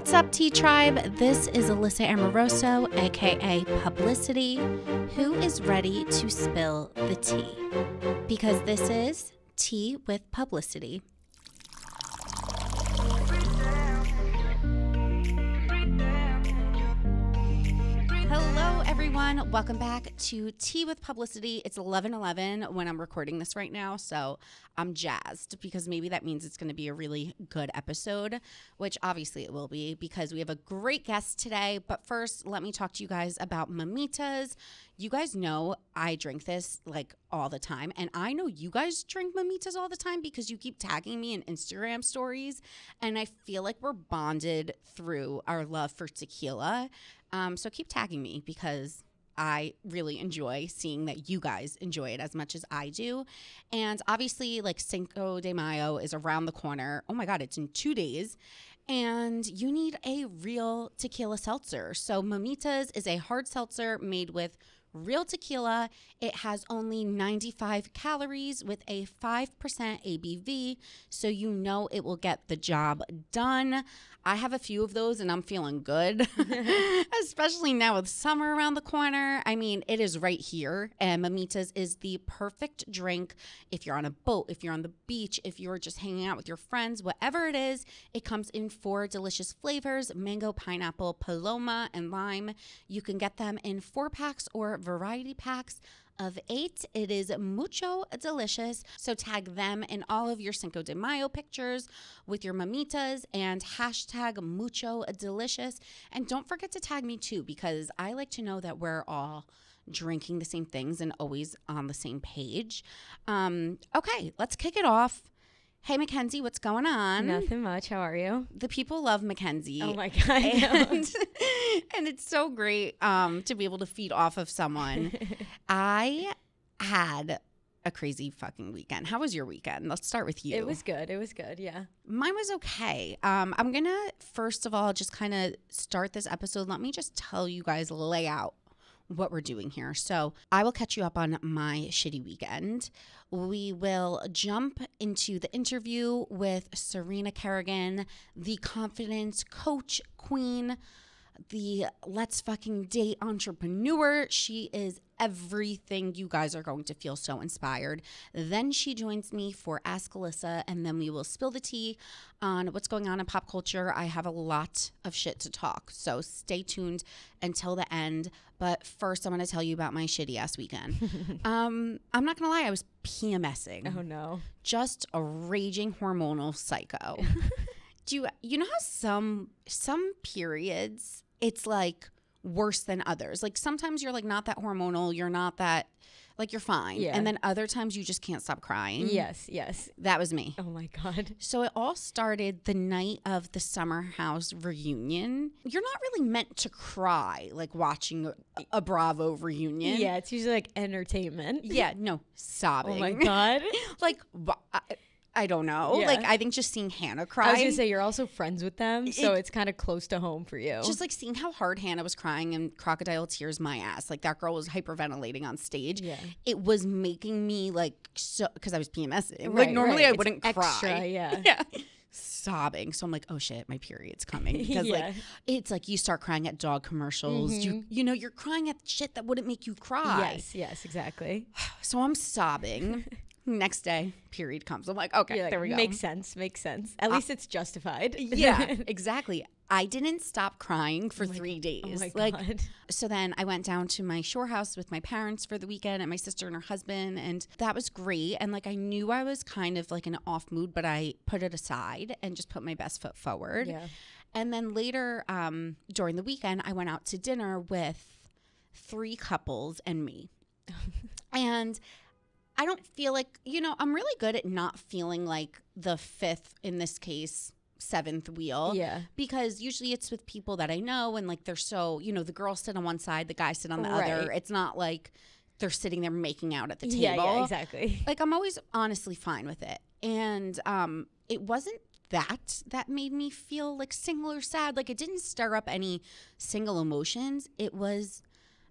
What's up, Tea Tribe? This is Alyssa Amoroso, aka Publyssity, who is ready to spill the tea. Because this is Tea with Publyssity. Hello, everyone. Welcome back to Tea with Publyssity. It's 11:11 when I'm recording this right now, so I'm jazzed because maybe that means it's going to be a really good episode, which obviously it will be because we have a great guest today. But first, let me talk to you guys about Mamitas. You guys know I drink this like all the time, and I know you guys drink Mamitas all the time because you keep tagging me in Instagram stories, and I feel like we're bonded through our love for tequila. So keep tagging me because I really enjoy seeing that you guys enjoy it as much as I do. And obviously, like, Cinco de Mayo is around the corner. Oh my God, it's in 2 days. And you need a real tequila seltzer. So Mamitas is a hard seltzer made with real tequila. It has only 95 calories with a 5% ABV, so you know it will get the job done. I have a few of those and I'm feeling good, especially now with summer around the corner. I mean, it is right here, and Mamitas is the perfect drink if you're on a boat, if you're on the beach, if you're just hanging out with your friends, whatever it is. It comes in 4 delicious flavors: mango, pineapple, Paloma, and lime. You can get them in 4-packs or variety packs of 8. It is mucho delicious. So tag them in all of your Cinco de Mayo pictures with your Mamitas and hashtag mucho delicious. And don't forget to tag me too, because I like to know that we're all drinking the same things and always on the same page. Okay, let's kick it off. Hey, Mackenzie, what's going on? Nothing much. How are you? The people love Mackenzie. Oh, my God. And it's so great to be able to feed off of someone. I had a crazy fucking weekend. How was your weekend? Let's start with you. It was good. It was good, yeah. Mine was okay. I'm going to, first of all, just kind of start this episode. Let me just tell you guys, lay out what we're doing here. So I will catch you up on my shitty weekend. We will jump into the interview with Serena Kerrigan, the confidence coach queen, the let's fucking date entrepreneur. She is everything. You guys are going to feel so inspired. Then she joins me for Ask Alyssa, and then we will spill the tea on what's going on in pop culture. I have a lot of shit to talk, so stay tuned until the end. But first, I'm going to tell you about my shitty ass weekend. I'm not going to lie, I was PMSing. Oh, no. Just a raging hormonal psycho. Do you know how some periods it's like worse than others? Like sometimes you're like not that hormonal, you're not that, like, you're fine. Yeah. And then other times you just can't stop crying. Yes, yes. That was me. Oh, my God. So it all started the night of the summer house reunion. You're not really meant to cry like watching a Bravo reunion. Yeah, it's usually like entertainment. Yeah, no, sobbing. Oh, my God. Like, I don't know. Yeah. Like, I think just seeing Hannah cry. I was going to say, you're also friends with them, so it's kind of close to home for you. Just like seeing how hard Hannah was crying and crocodile tears my ass. Like, that girl was hyperventilating on stage. Yeah. It was making me like, so, because I was PMSing. Right, like, normally I It's wouldn't extra, cry. Yeah. Yeah. Sobbing. So I'm like, oh shit, my period's coming. Because Yeah. like, it's like you start crying at dog commercials. Mm-hmm. You know, you're crying at shit that wouldn't make you cry. Yes, exactly. So I'm sobbing. Next day, period comes. I'm like, okay, Like, there we go. Makes sense. At least it's justified. Yeah, exactly. I didn't stop crying for 3 days. Oh, my like, God. So then I went down to my shore house with my parents for the weekend and my sister and her husband, and that was great. And like, I knew I was kind of like in an off mood, but I put it aside and just put my best foot forward. Yeah. And then later during the weekend, I went out to dinner with 3 couples and me. And I don't feel like, I'm really good at not feeling like the 5th, in this case, 7th wheel. Yeah. Because usually it's with people that I know, and like they're so, the girls sit on one side, the guys sit on the other. It's not like they're sitting there making out at the table. Yeah, exactly. Like, I'm always honestly fine with it. And it wasn't that made me feel like single or sad. Like, it didn't stir up any single emotions. It was,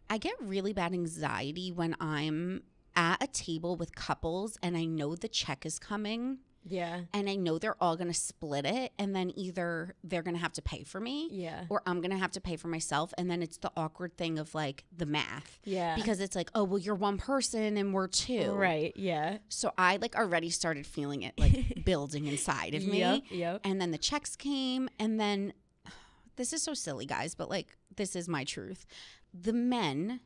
I get really bad anxiety when I'm at a table with couples and I know the check is coming Yeah. And I know they're all going to split it. And then either they're going to have to pay for me. Yeah. Or I'm going to have to pay for myself. And then it's the awkward thing of like the math. Yeah. Because it's like, oh, well, you're one person and we're two. Right. Yeah. So I like already started feeling it like building inside of me. Yep. And then the checks came. And then this is so silly, guys, but like this is my truth. The men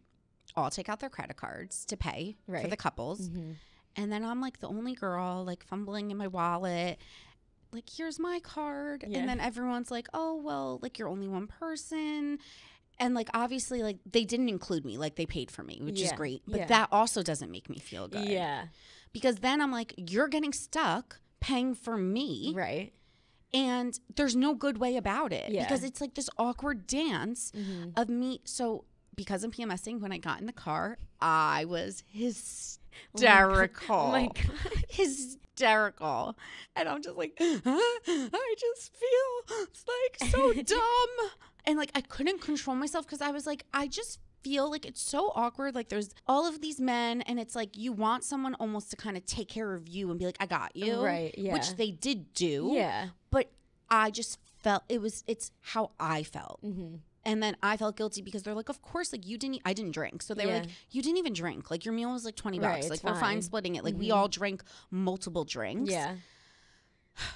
all take out their credit cards to pay for the couples. Mm-hmm. And then I'm like the only girl like fumbling in my wallet. Like, here's my card. Yeah. And then everyone's like, oh, well, like you're only one person. And like, obviously, like they didn't include me. Like they paid for me, which is great. But that also doesn't make me feel good. Yeah. Because then I'm like, you're getting stuck paying for me. Right. And there's no good way about it. Yeah. Because it's like this awkward dance of me. So because I'm PMSing, when I got in the car, I was hysterical. Oh my God. Hysterical. And I'm just like, I just feel like so dumb. And like I couldn't control myself because I was like, I just feel like it's so awkward. Like there's all of these men and it's like you want someone almost to kind of take care of you and be like, I got you. Right. Yeah. Which they did do. Yeah. But I just felt it's how I felt. Mm-hmm. And then I felt guilty because they're like, of course, like I didn't drink. So they were like, you didn't even drink. Like your meal was like $20. Right, like we're fine splitting it. Like we all drank multiple drinks. Yeah.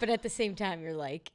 But at the same time, you're like,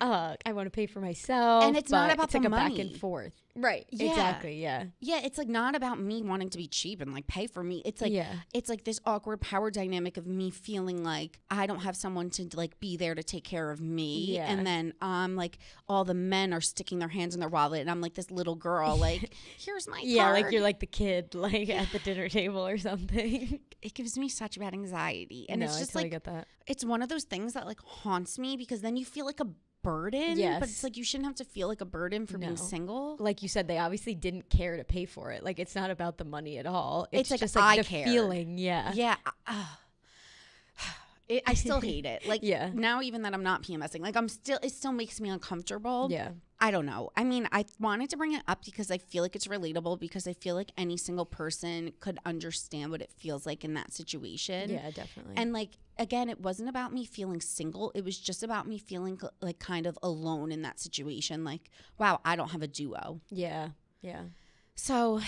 I want to pay for myself. And it's not about it's the like a money. back and forth. Right. Yeah. Exactly. Yeah. Yeah. It's like not about me wanting to be cheap and like pay for me. It's like, it's like this awkward power dynamic of me feeling like I don't have someone to like be there to take care of me. Yeah. And then like all the men are sticking their hands in their wallet and I'm like this little girl, like, here's my card. Like you're like the kid, like at the dinner table or something. It gives me such bad anxiety. And it's just I like, get that. It's one of those things that like haunts me because then you feel like a burden. Yes. But it's like you shouldn't have to feel like a burden for being single. Like you said, they obviously didn't care to pay for it. Like it's not about the money at all. It's like just like I the care. feeling. Yeah. Yeah. I still hate it. Like now even that I'm not PMSing, like it still makes me uncomfortable. Yeah. I don't know. I mean, I wanted to bring it up because I feel like it's relatable because I feel like any single person could understand what it feels like in that situation. Yeah, definitely. And like, again, it wasn't about me feeling single. It was just about me feeling like kind of alone in that situation. Like, wow, I don't have a duo. Yeah. Yeah. So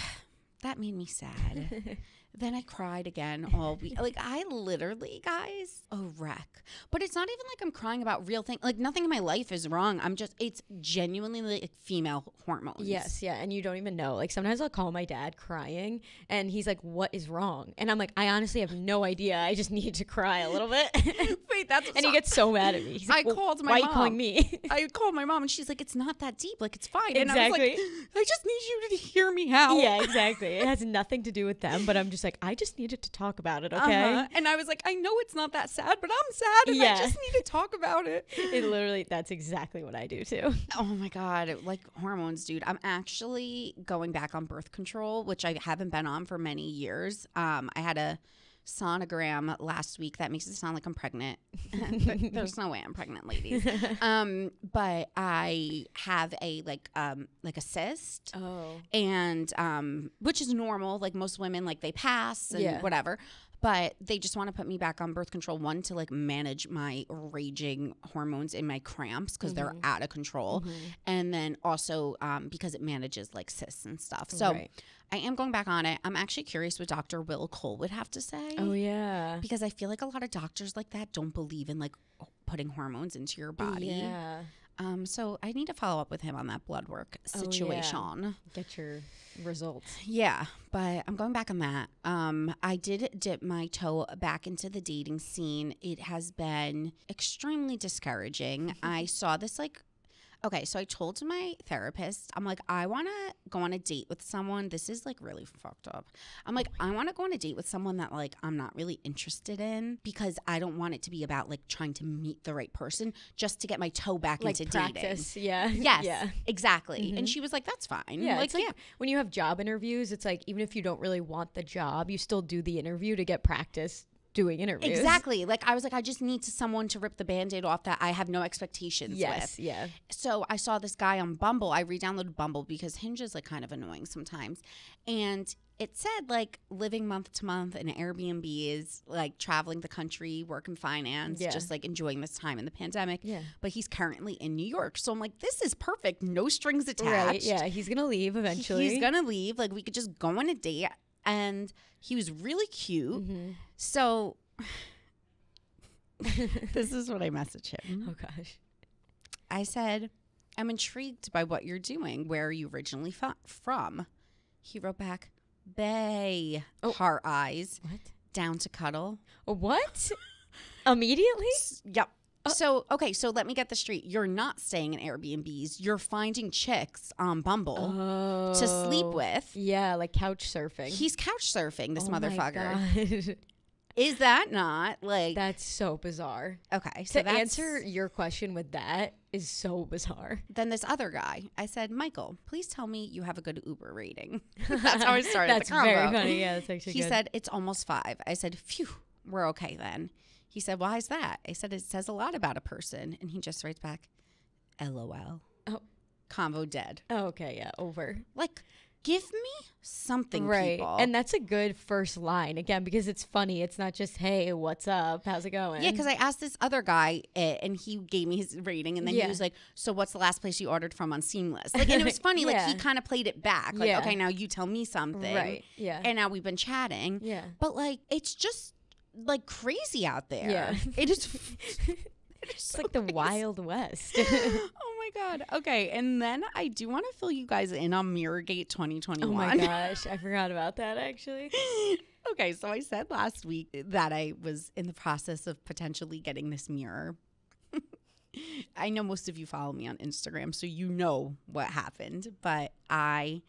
that made me sad. Then I cried again all week. Like I literally, guys, a wreck. But it's not even like I'm crying about real things. Like nothing in my life is wrong. It's genuinely like female hormones. Yes, yeah. And you don't even know. Like sometimes I'll call my dad crying and he's like, what is wrong? And I'm like, I honestly have no idea. I just need to cry a little bit. Wait, and he gets so mad at me. He's like, called my mom. Why are you calling me? I called my mom and she's like, it's not that deep. Like it's fine. Exactly. And I was like, I just need you to hear me out. Yeah, exactly. It has nothing to do with them, but I'm just like, I just needed to talk about it, okay? And I was like, I know it's not that sad, but I'm sad and I just need to talk about it. It literally, that's exactly what I do too. Oh my God. Like hormones, dude. I'm actually going back on birth control, which I haven't been on for many years. I had a sonogram last week that makes it sound like I'm pregnant. There's no way I'm pregnant, ladies. But I have a like a cyst. Oh. And which is normal. Like most women, like they pass and whatever. But they just want to put me back on birth control, one, to like manage my raging hormones in my cramps because they're out of control. And then also because it manages like cysts and stuff. So I am going back on it. I'm actually curious what Dr. Will Cole would have to say. Oh, yeah. Because I feel like a lot of doctors like that don't believe in like putting hormones into your body. Yeah. So I need to follow up with him on that blood work situation. Oh, yeah. Get your results. Yeah, but I'm going back on that. I did dip my toe back into the dating scene. It has been extremely discouraging. I saw this like Okay, so I told my therapist, I'm like, I want to go on a date with someone. This is like really fucked up. I'm like, I want to go on a date with someone that like I'm not really interested in, because I don't want it to be about like trying to meet the right person just to get my toe back like into practice, dating. Yeah. Yes, yeah. exactly. Mm-hmm. And she was like, that's fine. Yeah, like, it's like when you have job interviews, it's like even if you don't really want the job, you still do the interview to get practice doing interviews. Exactly. Like, I was like, I just need someone to rip the Band-Aid off that I have no expectations with. Yeah. So I saw this guy on Bumble. I re-downloaded Bumble because Hinge is like kind of annoying sometimes. And it said like living month to month in Airbnbs, like traveling the country, work in finance, just like enjoying this time in the pandemic. Yeah. But he's currently in New York. So I'm like, this is perfect. No strings attached. Right. Yeah. He's going to leave eventually. He's going to leave. Like, we could just go on a date. And he was really cute. So this is what I messaged him. Oh, gosh. I said, I'm intrigued by what you're doing. Where are you originally from? He wrote back, Bay, heart eyes, what? Down to cuddle. What? Immediately? Yep. So, okay, so let me get this straight. You're not staying in Airbnbs. You're finding chicks on Bumble to sleep with. Yeah, like couch surfing. He's couch surfing, this motherfucker. My God. Is that not like... That's so bizarre. Okay, so to answer your question with that is so bizarre. Then this other guy, I said, Michael, please tell me you have a good Uber rating. That's how I started That's the convo. very funny. Yeah, that's actually He good. said, it's almost 5. I said, phew, we're okay then. He said, why is that? I said, it says a lot about a person. And he just writes back, LOL. Oh. Convo dead. Oh, okay, yeah, over. Like, give me something, right. people. And that's a good first line, again, because it's funny. It's not just, hey, what's up? How's it going? Yeah, because I asked this other guy, and he gave me his rating, and then he was like, so what's the last place you ordered from on Seamless? Like, and it was funny. Like, he kind of played it back. Like, okay, now you tell me something. Right, yeah. And now we've been chatting. Yeah. But, like, it's just, like, crazy out there. Yeah. It is... It's so like the crazy. Wild West. Oh my God. Okay. And then I do want to fill you guys in on Mirrorgate 2021. Oh my gosh. I forgot about that actually. Okay. So I said last week that I was in the process of potentially getting this mirror. I know most of you follow me on Instagram, so you know what happened. But I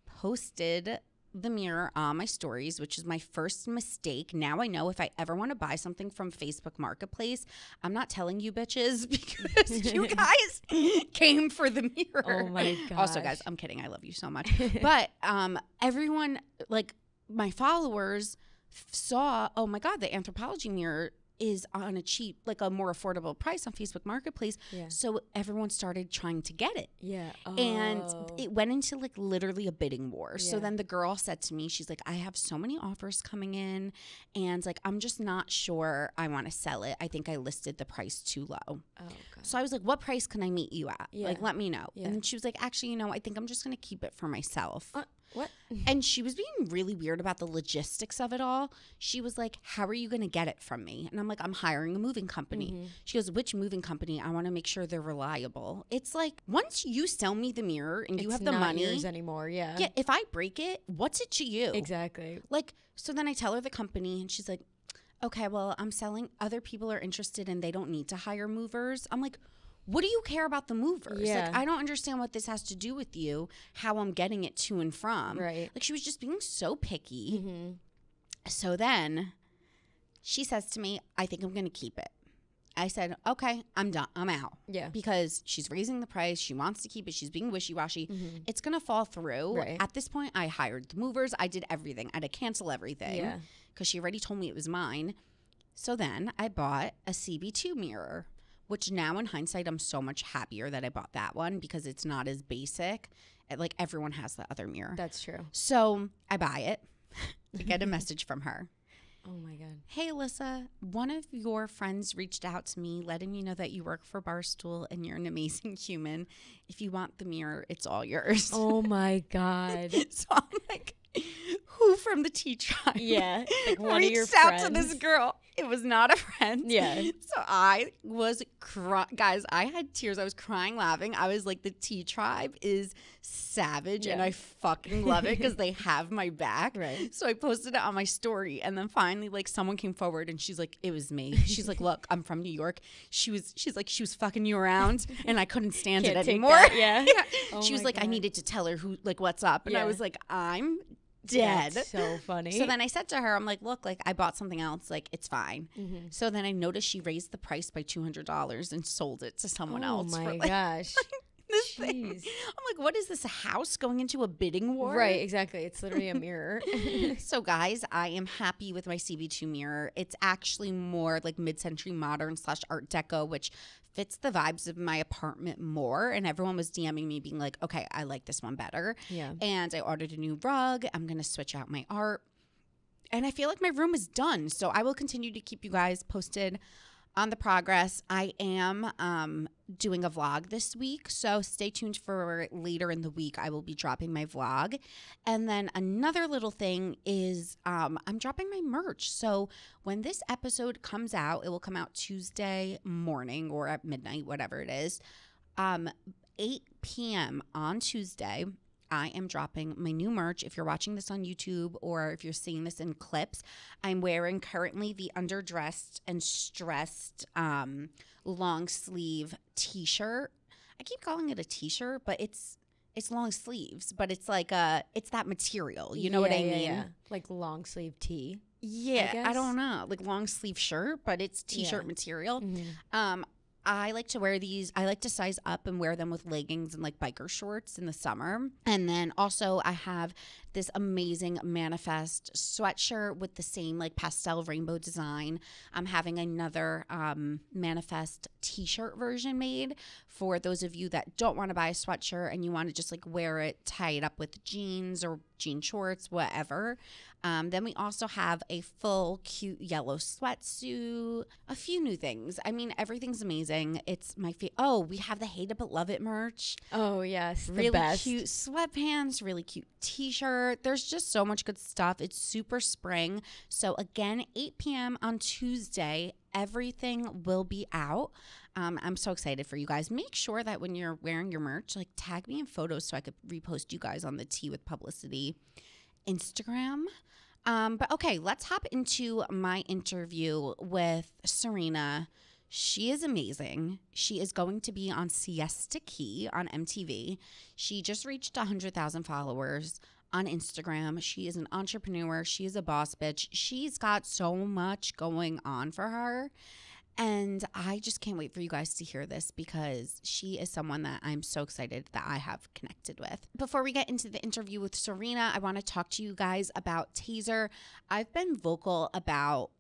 posted the mirror on my stories, which is my first mistake. Now I know if I ever want to buy something from Facebook Marketplace, I'm not telling you bitches because you guys came for the mirror. Oh my gosh. Also, guys, I'm kidding. I love you so much. But everyone, like my followers saw, oh my God, the Anthropology mirror is on a cheap, like a more affordable price on Facebook Marketplace. Yeah. So everyone started trying to get it. Yeah. Oh. And it went into like literally a bidding war. Yeah. So then the girl said to me, she's like, I have so many offers coming in and like, I'm just not sure I want to sell it. I think I listed the price too low. Oh, God. So I was like, what price can I meet you at? Yeah. Like, let me know. Yeah. And then she was like, actually, you know, I think I'm just going to keep it for myself. What? And she was being really weird about the logistics of it all. She was like, how are you going to get it from me? And I'm like, I'm hiring a moving company. Mm-hmm. She goes, which moving company? I want to make sure they're reliable. It's like, once you sell me the mirror and you have the money. It's not yours anymore, yeah. Yeah, if I break it, what's it to you? Exactly. Like, so then I tell her the company and she's like, okay, well, I'm selling. Other people are interested and they don't need to hire movers. I'm like, what do you care about the movers? Yeah. Like, I don't understand what this has to do with you, how I'm getting it to and from. Right. Like, she was just being so picky. Mm-hmm. So then she says to me, I think I'm going to keep it. I said, okay, I'm done. I'm out. Yeah. Because she's raising the price. She wants to keep it. She's being wishy-washy. Mm-hmm. It's going to fall through. Right. At this point, I hired the movers. I did everything. I had to cancel everything. Yeah. Because she already told me it was mine. So then I bought a CB2 mirror, which now in hindsight, I'm so much happier that I bought that one because it's not as basic. Like, everyone has the other mirror. That's true. So I buy it. I get a message from her. Oh my God. Hey, Alyssa, one of your friends reached out to me letting me know that you work for Barstool and you're an amazing human. If you want the mirror, it's all yours. Oh my God. So I'm like, who from the T Tribe? Yeah. Like one reached of your out friends. to this girl. It was not a friend. Yeah. So I was guys, I had tears. I was crying, laughing. I was like, the T Tribe is savage and I fucking love it because they have my back. Right. So I posted it on my story and then finally like someone came forward and she's like, it was me. She's like, look, I'm from New York. She's like, she was fucking you around and I couldn't stand Can't it take anymore. that, yeah. Oh She was like, I needed to tell her who, like, what's up. And I Yeah. was like, I'm dead. That's so funny. So then I said to her, I'm like, look, like I bought something else. Like, it's fine. Mm-hmm. So then I noticed she raised the price by $200 and sold it to someone else. Oh my for, like, gosh. the Jeez. I'm like, what is this, a house going into a bidding war? Right, exactly. It's literally a mirror. So guys, I am happy with my CB2 mirror. It's actually more like mid-century modern / art deco, which fits the vibes of my apartment more. And everyone was DMing me being like, okay, I like this one better. Yeah. And I ordered a new rug. I'm going to switch out my art. And I feel like my room is done. So I will continue to keep you guys posted on the progress. I am doing a vlog this week, so stay tuned for later in the week. I will be dropping my vlog. And then another little thing is I'm dropping my merch. So when this episode comes out, it will come out Tuesday morning or at midnight, whatever it is, 8 p.m. on Tuesday. I am dropping my new merch. If you're watching this on YouTube or if you're seeing this in clips, I'm wearing currently the underdressed and stressed long sleeve t-shirt. I keep calling it a t-shirt, but it's long sleeves, but it's like it's that material. You know what I mean? Yeah. Like long sleeve tee. Yeah, I don't know. Like long sleeve shirt, but it's t-shirt material. Mm-hmm. I like to wear these. I like to size up and wear them with leggings and like biker shorts in the summer. And then also I have this amazing Manifest sweatshirt with the same like pastel rainbow design. I'm having another Manifest t-shirt version made for those of you that don't want to buy a sweatshirt and you want to just like wear it, tie it up with jeans or jean shorts, whatever. Then we also have a full cute yellow sweatsuit, a few new things. I mean, everything's amazing. It's my we have the Hate It But Love It merch. Oh, yes. Really the best. cute sweatpants, really cute t-shirt. There's just so much good stuff. It's super spring. So again, 8 p.m. on Tuesday, everything will be out. I'm so excited for you guys. Make sure that when you're wearing your merch, like tag me in photos so I could repost you guys on the Tea with Publyssity Instagram. But okay, let's hop into my interview with Serena. She is amazing. She is going to be on Siesta Key on MTV. She just reached 100,000 followers on Instagram. She is an entrepreneur. She is a boss bitch. She's got so much going on for her. And I just can't wait for you guys to hear this because she is someone that I'm so excited that I have connected with. Before we get into the interview with Serena, I want to talk to you guys about TASER. I've been vocal about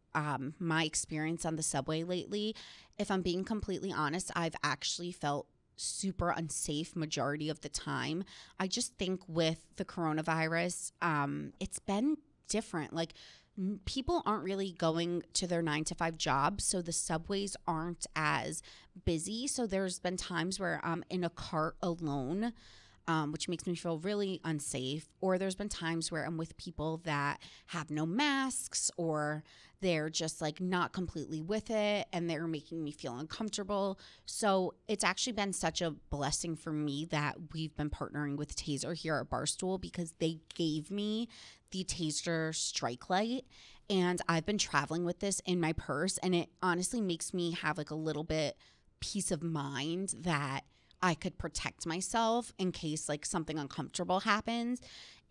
my experience on the subway lately. If I'm being completely honest, I've actually felt super unsafe majority of the time. I just think with the coronavirus, it's been different. Like, people aren't really going to their 9-to-5 jobs, so the subways aren't as busy. So there's been times where I'm in a cart alone, which makes me feel really unsafe. Or there's been times where I'm with people that have no masks or they're just like not completely with it and they're making me feel uncomfortable. So it's actually been such a blessing for me that we've been partnering with TASER here at Barstool because they gave me the TASER StrikeLight, and I've been traveling with this in my purse, and it honestly makes me have like a little bit peace of mind that I could protect myself in case like something uncomfortable happens.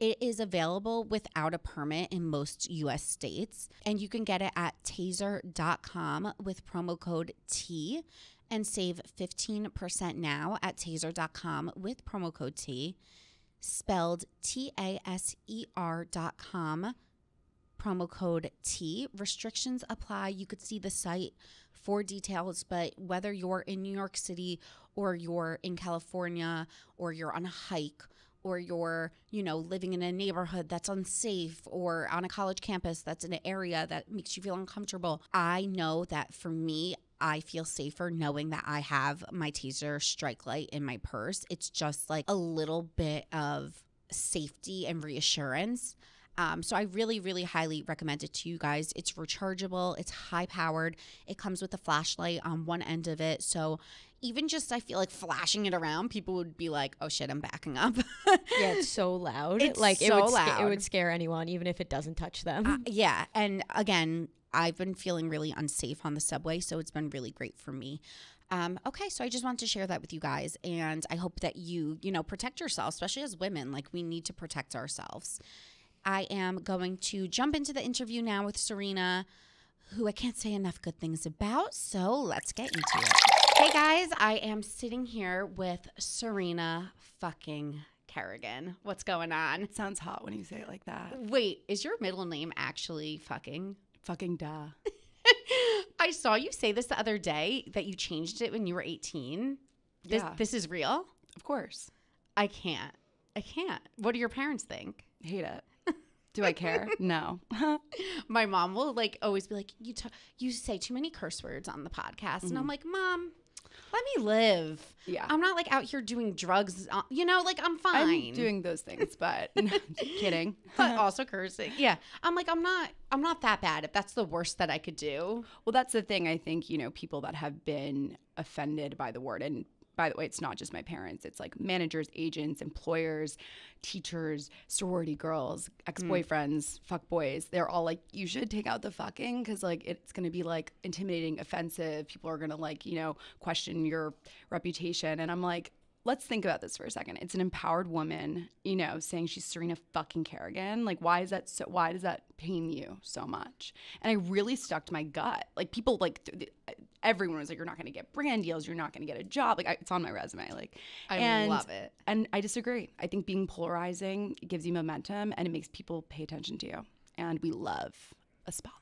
It is available without a permit in most US states, and you can get it at taser.com with promo code T and save 15% now at taser.com with promo code T. Spelled TASER.com, promo code T. Restrictions apply. You could see the site for details, but whether you're in New York City or you're in California or you're on a hike or you're, living in a neighborhood that's unsafe or on a college campus that's in an area that makes you feel uncomfortable, I know that for me, I feel safer knowing that I have my TASER StrikeLight in my purse. It's just like a little bit of safety and reassurance. So I really, really highly recommend it to you guys. It's rechargeable. It's high powered. It comes with a flashlight on one end of it. So even just I feel like flashing it around, people would be like, oh shit, I'm backing up. Yeah, it's so loud. It's like so loud. It would scare anyone, even if it doesn't touch them. Yeah. And again, I've been feeling really unsafe on the subway, so it's been really great for me. Okay, so I just wanted to share that with you guys, and I hope that you protect yourself, especially as women. Like, we need to protect ourselves. I am going to jump into the interview now with Serena, who I can't say enough good things about, so let's get into it. Hey guys, I am sitting here with Serena fucking Kerrigan. What's going on? It sounds hot when you say it like that. Wait, is your middle name actually fucking? Fucking duh. I saw you say this the other day that you changed it when you were 18. This is real? Of course. I can't. What do your parents think? Hate it. Do I care? No. My mom will always be like, you say too many curse words on the podcast. And I'm like, Mom, let me live. Yeah. I'm not out here doing drugs. I'm fine. I'm doing those things, but kidding. But also cursing. Yeah. I'm not that bad if that's the worst that I could do. Well, that's the thing. I think, people that have been offended by the word, and by the way, it's not just my parents. It's like managers, agents, employers, teachers, sorority girls, ex-boyfriends, fuckboys. They're all like, you should take out the fucking because it's going to be intimidating, offensive. People are going to question your reputation. And I'm like, let's think about this for a second. It's an empowered woman, saying she's Serena fucking Kerrigan. Why does that pain you so much? And I really stuck to my gut. People everyone was like, you're not going to get brand deals. You're not going to get a job. It's on my resume. I love it. And I disagree. I think being polarizing, it gives you momentum and it makes people pay attention to you. And we love a spotlight.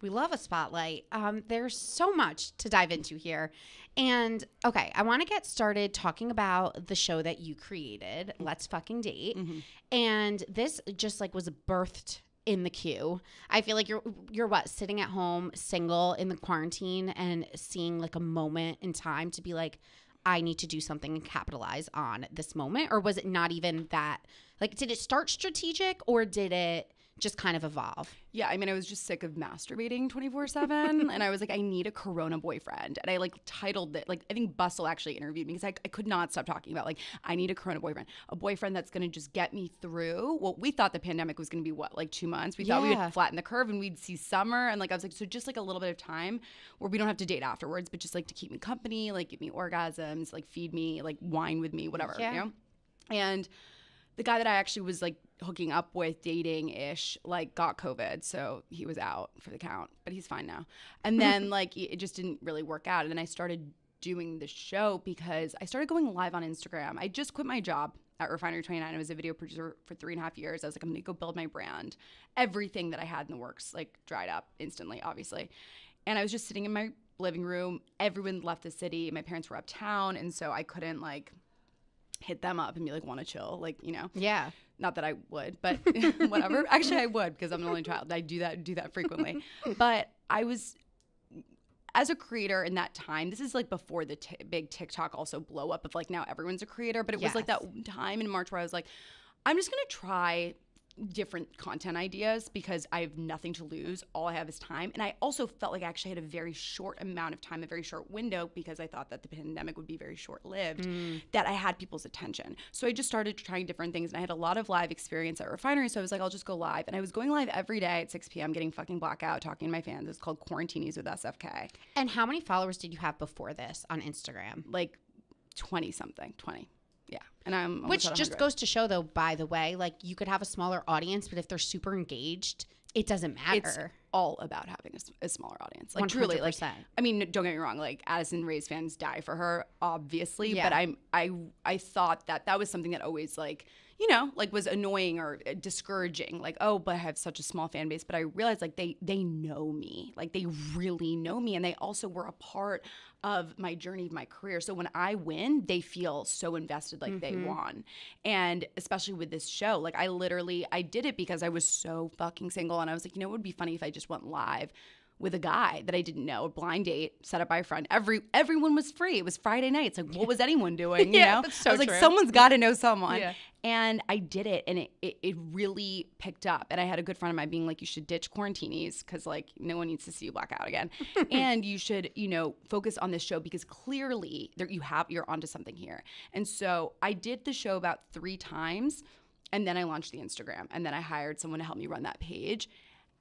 We love a spotlight. There's so much to dive into here. And okay, I want to get started talking about the show that you created, Let's Fucking Date. Mm-hmm. And this just was birthed in the queue. I feel like you're what, sitting at home single in the quarantine and seeing a moment in time to be like, I need to do something and capitalize on this moment? Or was it not even that? Did it start strategic or did it just kind of evolve? Yeah, I was just sick of masturbating 24/7 and I was like, I need a Corona boyfriend. And I titled it, I think Bustle actually interviewed me because I could not stop talking about I need a Corona boyfriend, a boyfriend that's going to just get me through. Well, we thought the pandemic was going to be 2 months. We thought we would flatten the curve and we'd see summer. And I was like, so just a little bit of time where we don't have to date afterwards, but just to keep me company, give me orgasms, feed me, wine with me, whatever, And the guy that I actually was hooking up with, dating-ish, got COVID. So he was out for the count, but he's fine now. And then it just didn't really work out. And then I started doing the show because I started going live on Instagram. I just quit my job at Refinery 29. I was a video producer for 3.5 years. I was like, I'm going to go build my brand. Everything that I had in the works dried up instantly, obviously. And I was just sitting in my living room. Everyone left the city. My parents were uptown. And so I couldn't hit them up and be want to chill, Yeah. Not that I would, but whatever. Actually, I would because I'm an only child. I do that frequently. But I was, as a creator in that time, this is before the big TikTok also blow up of now everyone's a creator. But it was that time in March where I was like, I'm just going to try different content ideas because I have nothing to lose. All I have is time. And I also felt I actually had a very short amount of time, a very short window, because I thought that the pandemic would be very short-lived, that I had people's attention. So I just started trying different things, and I had a lot of live experience at Refinery, so I was like, I'll just go live. And I was going live every day at 6 p.m. getting fucking blackout, talking to my fans. It's called Quarantinis with SFK. And how many followers did you have before this on Instagram? 20-something, 20. Yeah. And I'm Which just goes to show, though, by the way, you could have a smaller audience, but if they're super engaged, it doesn't matter. It's all about having a smaller audience. 100%. Truly, don't get me wrong, Addison Rae's fans die for her, obviously, but I thought that was something that always was annoying or discouraging. Oh, but I have such a small fan base. But I realized they know me. They really know me. And they also were a part of my journey, of my career. So when I win, they feel so invested, they won. And especially with this show, I did it because I was so fucking single. And I was like, it would be funny if I just went live with a guy that I didn't know, a blind date set up by a friend. Everyone was free. It was Friday nights. What was anyone doing? That's so I was true. Someone's got to know someone. Yeah. And I did it, and it really picked up. And I had a good friend of mine being like, you should ditch quarantinis because no one needs to see you black out again. And you should, focus on this show because clearly you're onto something here. And so I did the show about 3 times, and then I launched the Instagram, and then I hired someone to help me run that page.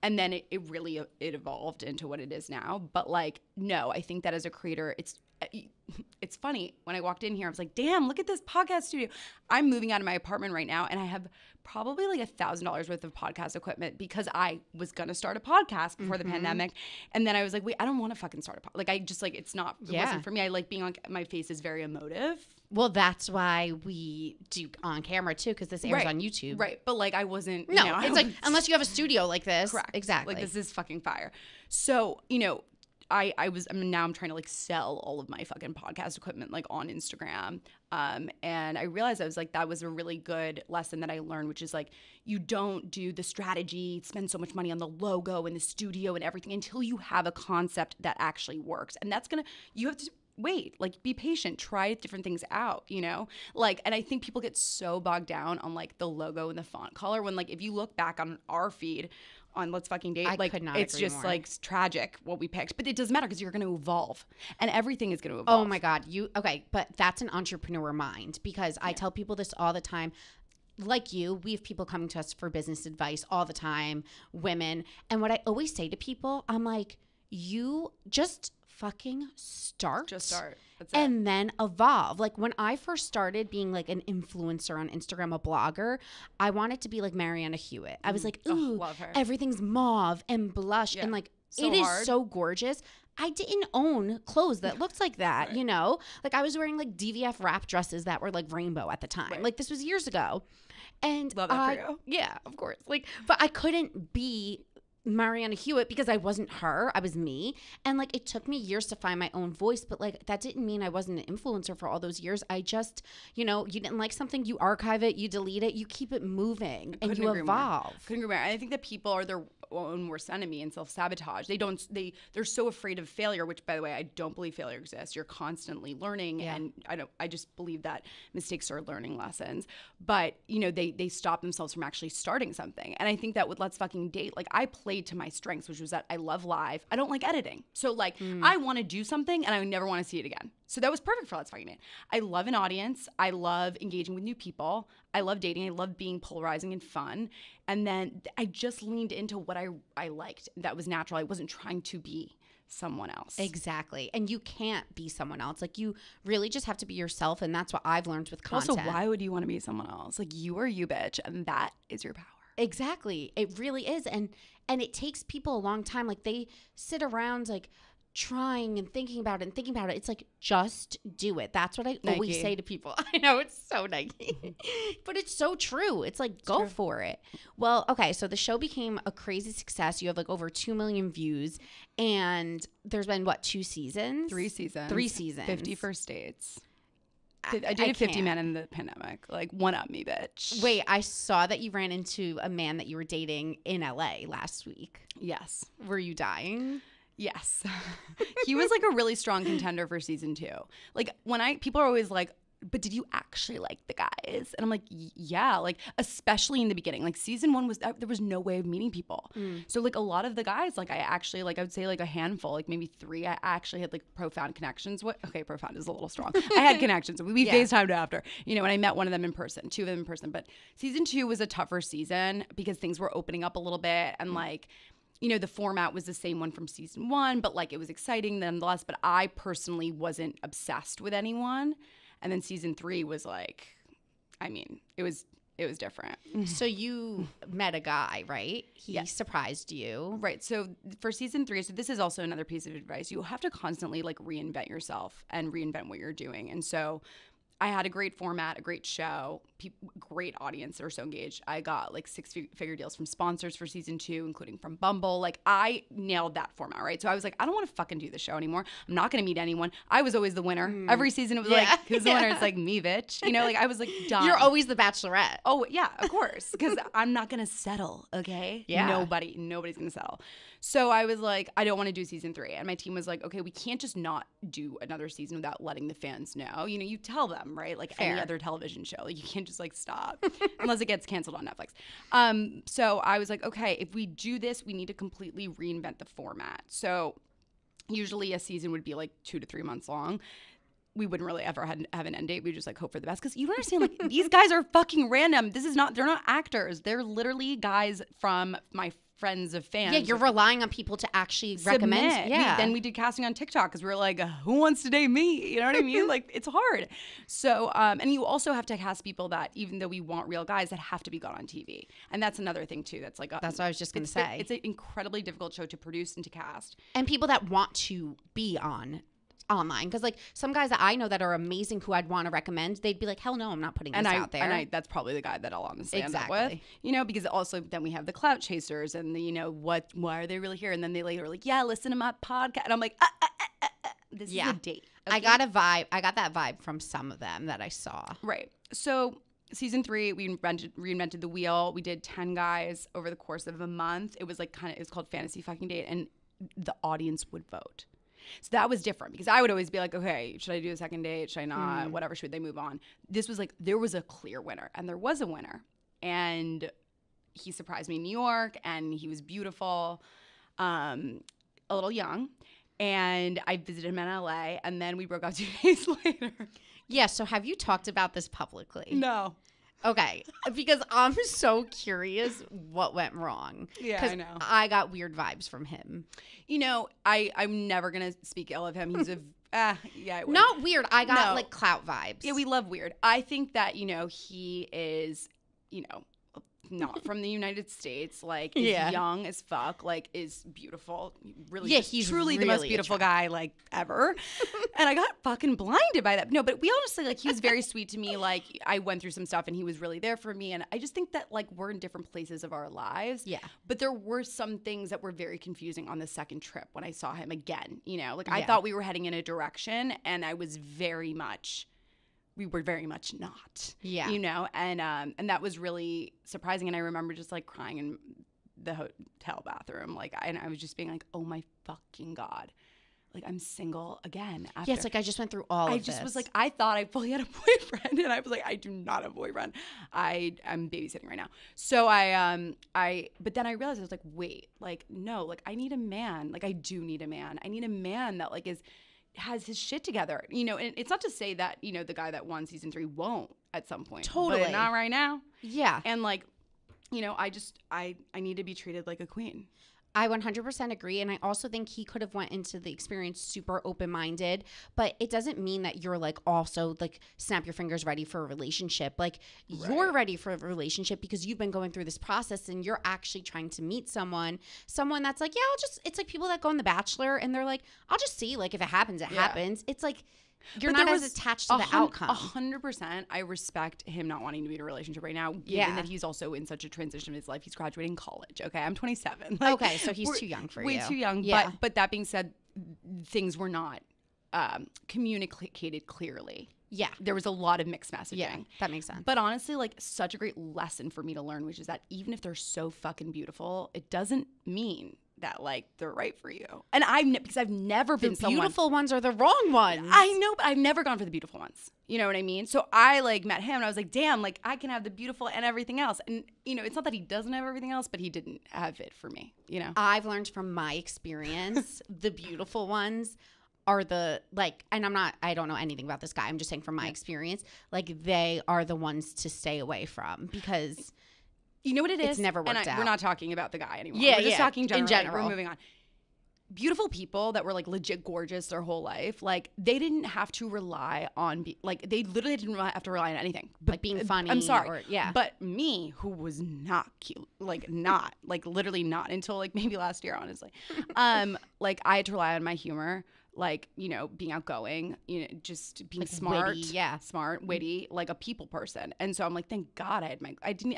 And then it really evolved into what it is now. But no, I think that as a creator, it's funny. When I walked in here, I was like, damn, look at this podcast studio. I'm moving out of my apartment right now, and I have probably like $1,000 worth of podcast equipment because I was going to start a podcast before the pandemic. And then I was like, wait, I don't want to fucking start a podcast. Like, I just like, it wasn't for me. I like being on, my face is very emotive. Well, that's why we do on camera too, because this airs on YouTube. Right. But like, I wasn't, no, it's like, unless you have a studio like this. Correct. Exactly. Like, this is fucking fire. So, I'm trying to like sell all of my fucking podcast equipment like on Instagram. And I realized I was like, that was a really good lesson that I learned, which is like, you don't do the strategy, spend so much money on the logo and the studio and everything until you have a concept that actually works. And that's you have to wait, like be patient, try different things out, like, and I think people get so bogged down on like the logo and the font color when like, if you look back on our feed on Let's Fucking Date, like it's just more. Like tragic what we picked, but it doesn't matter because you're going to evolve and everything is going to evolve. Oh my God. Okay. But that's an entrepreneur mind because I tell people this all the time. Like you, we have people coming to us for business advice all the time, women. And what I always say to people, I'm like, you just fucking start. Just start. That's and then evolve. Like when I first started being like an influencer on Instagram, a blogger, I wanted to be like Mariana Hewitt. I was like, ooh, love her. Everything's mauve and blush and like it is so gorgeous. I didn't own clothes that looked like that, Like I was wearing like DVF wrap dresses that were like rainbow at the time. Right. Like this was years ago. And love that for you. Yeah, of course. Like, but I couldn't be Mariana Hewitt because I wasn't her. I was me. And like it took me years to find my own voice, but like that didn't mean I wasn't an influencer for all those years. I just, you didn't like something, you archive it, you delete it, you keep it moving and you evolve. Couldn't agree more. I think that people are their own worst enemy and self-sabotage. They're so afraid of failure, which by the way, I don't believe failure exists. You're constantly learning and I just believe that mistakes are learning lessons. But they stop themselves from actually starting something. And I think that with Let's Fucking Date, like I played to my strengths, which was that I love live. I don't like editing. So like I want to do something and I never want to see it again. So that was perfect for Let's Fucking Date. I love an audience. I love engaging with new people. I love dating. I love being polarizing and fun. And then I just leaned into what I liked. That was natural. I wasn't trying to be someone else. Exactly. And you can't be someone else. Like you really just have to be yourself. And that's what I've learned with content. Also, why would you want to be someone else? Like you are you, bitch. And that is your power. Exactly. It really is. And it takes people a long time. Like they sit around like trying and thinking about it. It's like, just do it. That's what I always say to people. I know it's so Nike, but it's so true. It's like, go for it. Well, okay. So the show became a crazy success. You have like over 2 million views and there's been what, 2 seasons? 3 seasons. 3 seasons. 50 first dates. I dated 50 men in the pandemic. Like, one up me, bitch. Wait, I saw that you ran into a man that you were dating in LA last week. Yes. Were you dying? Yes. He was like a really strong contender for season 2. Like people are always like, but did you actually like the guys? And I'm like, yeah, like especially in the beginning, like season 1 there was no way of meeting people. So like a lot of the guys, like I actually, like I would say like a handful, like maybe 3, I actually had like profound connections with. Okay, profound is a little strong. I had connections. We FaceTimed after, and I met one of them in person, 2 of them in person. But season 2 was a tougher season because things were opening up a little bit and like, the format was the same one from season 1, but like it was exciting nonetheless. But I personally wasn't obsessed with anyone. And then season 3 was like, I mean, it was different. So you met a guy, right? He surprised you. Right. So for season 3, so this is also another piece of advice. You have to constantly like reinvent yourself and reinvent what you're doing. And so I had a great format, a great show, great audience that are so engaged. I got like 6-figure deals from sponsors for season 2, including from Bumble. Like I nailed that format, right? So I was like, I don't want to fucking do the show anymore. I'm not going to meet anyone. I was always the winner. Every season it was like, who's the winner? It's like me, bitch. Like I was like done. You're always the bachelorette. Oh yeah, of course. Because I'm not going to settle, okay? Yeah. Nobody's going to settle. So I was like, I don't want to do season 3. And my team was like, okay, we can't just not do another season without letting the fans know. You tell them, right? Like any other television show. Like you can't just like stop unless it gets canceled on Netflix. So I was like, okay, if we do this, we need to completely reinvent the format. So usually a season would be like 2 to 3 months long. We wouldn't really ever have an end date. We just like hope for the best. Because you don't understand, like these guys are fucking random. They're not actors. They're literally guys from my friends of fans. Yeah, you're relying on people to actually recommend. Submit. Yeah. Then we did casting on TikTok because we were like, who wants to date me? You know what I mean? Like, it's hard. So, and you also have to cast people that, even though we want real guys, that have to be gone on TV. And that's another thing too. That's like, that's what I was just going to say. It's an incredibly difficult show to produce and to cast. And people that want to be online, because like some guys that I know that are amazing who I'd want to recommend, they'd be like, hell no, I'm not putting this out there. And that's probably the guy that I'll honestly end up Exactly. with, you know, because also then we have the clout chasers and the, you know, why are they really here? And then they later are like, yeah, listen to my podcast. And I'm like, this is a date. Okay? I got that vibe from some of them that I saw. Right. So season 3, we reinvented the wheel. We did 10 guys over the course of a month. It was like it was called Fantasy Fucking Date, and the audience would vote. So that was different because I would always be like, okay, should I do a second date? Should I not? Whatever, should they move on? This was like, there was a clear winner, and there was a winner. And he surprised me in New York, and he was beautiful, a little young. And I visited him in LA, and then we broke up 2 days later. Yeah, so have you talked about this publicly? No. Okay, because I'm so curious what went wrong. Yeah, I know. I got weird vibes from him. You know, I'm never going to speak ill of him. He's a, yeah. Not weird. I got like clout vibes. Yeah, we love weird. I think that, you know, he is, you know, not from the United States, like is young as fuck, like is beautiful, really. Yeah, he's truly the most beautiful guy like ever. And I got fucking blinded by that. No, but we honestly, like, he was very sweet to me. Like, I went through some stuff and he was really there for me. And I just think that, like, we're in different places of our lives. Yeah. But there were some things that were very confusing on the second trip when I saw him again. You know, like I thought we were heading in a direction, and we were very much not. Yeah. You know, and that was really surprising. And I remember just like crying in the hotel bathroom. Like, and I was just being like, oh my fucking God. Like, I'm single again. After. Yeah, it's like I just went through all of this. I just was like, I thought I fully had a boyfriend, and I was like, I do not have a boyfriend. I'm babysitting right now. So but then I realized I was like, wait, like, no, like I need a man. Like, I do need a man. I need a man that like has his shit together, you know. And it's not to say that, you know, the guy that won season 3 won't at some point. Totally. But not right now. Yeah. And like, you know, I need to be treated like a queen. I 100% agree. And I also think he could have went into the experience super open-minded, but it doesn't mean that you're like also like snap your fingers ready for a relationship. Like you're ready for a relationship because you've been going through this process and you're actually trying to meet someone that's like, yeah, it's like people that go on The Bachelor and they're like, I'll just see, like if it happens, it happens. It's like, you're not as attached to the outcome. 100%. I respect him not wanting to be in a relationship right now, given that he's also in such a transition of his life. He's graduating college. Okay, I'm 27. Like, okay, so he's too young for you. Way too young. Yeah. But that being said, things were not communicated clearly. Yeah. There was a lot of mixed messaging. Yeah, that makes sense. But honestly, like, such a great lesson for me to learn, which is that even if they're so fucking beautiful, it doesn't mean that like they're right for you. And because I've never been someone. The beautiful ones are the wrong ones. I know, but I've never gone for the beautiful ones. You know what I mean? So I like met him and I was like, damn, like I can have the beautiful and everything else. And you know, it's not that he doesn't have everything else, but he didn't have it for me, you know? I've learned from my experience, the beautiful ones are the like, and I don't know anything about this guy. I'm just saying from my experience, like they are the ones to stay away from because you know what it is? It's never worked out. We're not talking about the guy anymore. Yeah, we're just talking in general. We're moving on. Beautiful people that were like legit gorgeous their whole life, like they didn't have to rely on like they literally didn't have to rely on anything, but like being funny. I'm sorry, but me, who was not cute, like literally not until like maybe last year, honestly, like I had to rely on my humor. Like, you know, being outgoing, you know, just being like smart, smart, witty, like a people person. And so I'm like, thank God I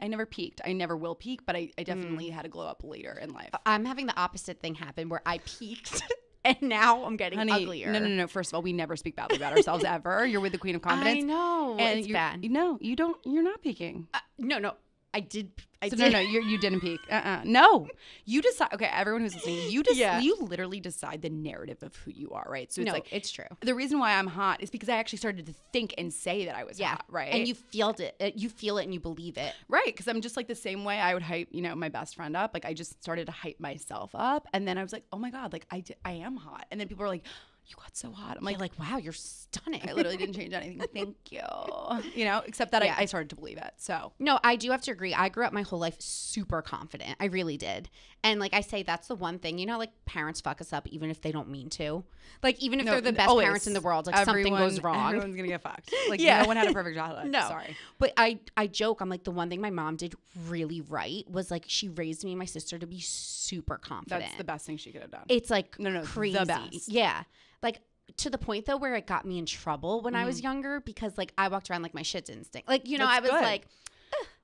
never peaked. I never will peak, but I definitely had to glow up later in life. I'm having the opposite thing happen where I peaked and now I'm getting uglier. No. First of all, we never speak badly about ourselves ever. You're with the queen of confidence. I know. And it's bad. No, you're not peaking. No. I did. No, you didn't peak. No, you decide. Okay, everyone who's listening, you literally decide the narrative of who you are, right? So it's like it's true. The reason why I'm hot is because I actually started to think and say that I was hot, right? And you felt it. You feel it and you believe it, right? Because I'm just like the same way I would hype, you know, my best friend up. Like I just started to hype myself up, and then I was like, oh my God, like I am hot, and then people are like, you got so hot. I'm You're like, wow, you're stunning. I literally didn't change anything. Thank you. You know, except that I started to believe it. So no, I do have to agree. I grew up my whole life super confident. I really did. And like I say, that's the one thing, you know, like parents fuck us up even if they don't mean to. Like even if they're the best parents in the world, like something goes wrong. Everyone's going to get fucked. Like no one had a perfect childhood. No. Sorry. But I joke. I'm like, the one thing my mom did really right was like she raised me and my sister to be super confident. That's the best thing she could have done. It's like no, crazy. The best. Yeah. Like to the point though where it got me in trouble when I was younger because like I walked around like my shit didn't stink. Like, you know, That's I was good. like,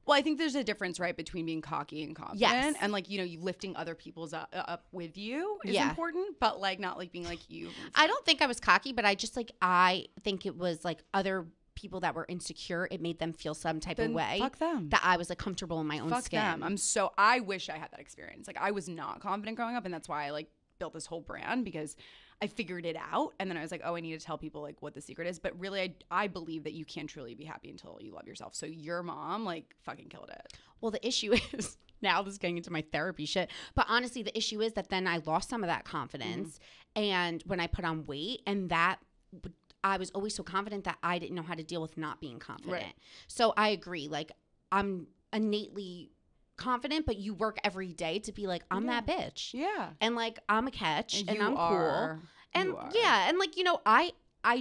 well, I think there's a difference, right, between being cocky and confident. Yes. And like, you know, you lifting other people's up with you is important, but like not like being like you. I don't think I was cocky, but I just like, I think it was like other people that were insecure, it made them feel some type of way. Fuck them. That I was like comfortable in my own skin. Them. I wish I had that experience. Like I was not confident growing up, and that's why I like built this whole brand, because I figured it out, and then I was like, oh, I need to tell people like what the secret is. But really, I believe that you can't truly be happy until you love yourself. So your mom like fucking killed it. Well, the issue is, now this is getting into my therapy shit, but honestly, the issue is that then I lost some of that confidence, and when I put on weight, and that I was always so confident that I didn't know how to deal with not being confident. Right. So I agree. Like I'm innately confident, but you work every day to be like, I'm that bitch. Yeah. And like, I'm a catch and I'm cool. And yeah. And like, you know, I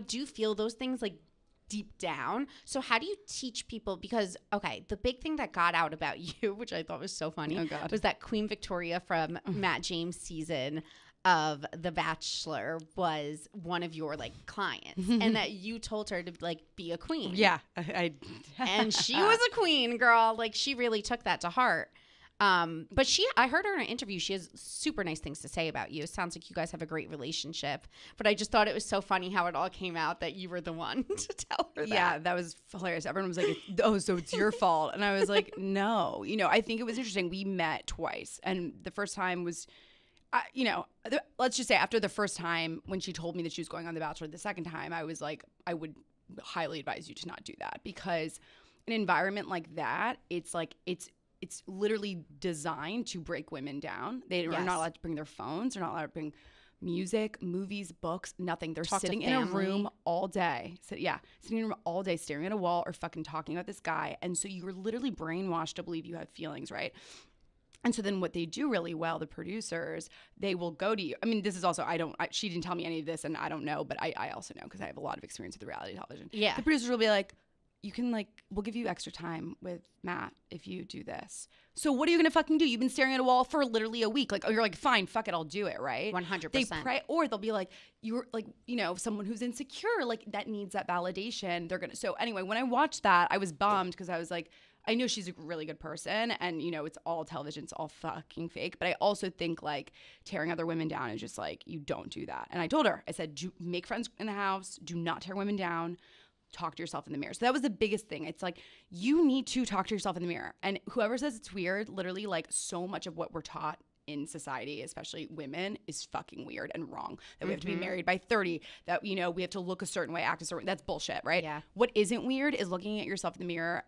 do feel those things like deep down. So how do you teach people? Because, okay, the big thing that got out about you, which I thought was so funny, was that Queen Victoria from Matt James' season of The Bachelor was one of your like clients, and that you told her to like be a queen. Yeah. And she was a queen, girl. Like she really took that to heart. But I heard her in an interview. She has super nice things to say about you. It sounds like you guys have a great relationship. But I just thought it was so funny how it all came out that you were the one to tell her that. Yeah, that was hilarious. Everyone was like, oh, so it's your fault. And I was like, no. You know, I think it was interesting. We met twice. And the first time was, you know, let's just say after the first time when she told me that she was going on The Bachelor, the second time I was like, I would highly advise you to not do that, because an environment like that, it's like, it's literally designed to break women down. They are not allowed to bring their phones. They're not allowed to bring music, movies, books, nothing. They're sitting in a room all day. So sitting in a room all day, staring at a wall or fucking talking about this guy. And so you're literally brainwashed to believe you have feelings, right? And so then what they do really well, the producers, they will go to you. I mean, this is also, she didn't tell me any of this and I don't know, but I also know because I have a lot of experience with reality television. Yeah. The producers will be like, you can like, we'll give you extra time with Matt if you do this. So what are you going to fucking do? You've been staring at a wall for literally a week. Like, oh, you're like, fine, fuck it, I'll do it, right? 100%. They pray, or they'll be like, you're like, you know, someone who's insecure, like that needs that validation. They're going to, so anyway, when I watched that, I was bummed because I was like, I know she's a really good person and, you know, it's all television. It's all fucking fake. But I also think like tearing other women down is just like, you don't do that. And I told her, I said, make friends in the house. Do not tear women down. Talk to yourself in the mirror. So that was the biggest thing. It's like, you need to talk to yourself in the mirror. And whoever says it's weird, literally like so much of what we're taught in society, especially women, is fucking weird and wrong. That we have to be married by 30, that, you know, we have to look a certain way, act a certain way. That's bullshit, right? Yeah. What isn't weird is looking at yourself in the mirror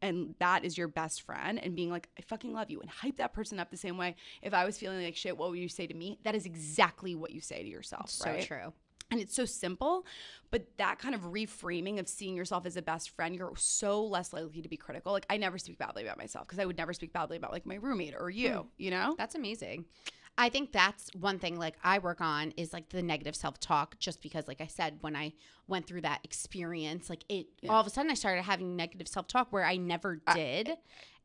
and that is your best friend and being like, I fucking love you, and hype that person up the same way. If I was feeling like shit, what would you say to me? That is exactly what you say to yourself. So true. And it's so simple, but that kind of reframing of seeing yourself as a best friend, you're so less likely to be critical. Like I never speak badly about myself because I would never speak badly about like my roommate or you, you know? That's amazing. I think that's one thing like I work on is like the negative self-talk, just because like I said, when I went through that experience, like all of a sudden I started having negative self-talk where I never did.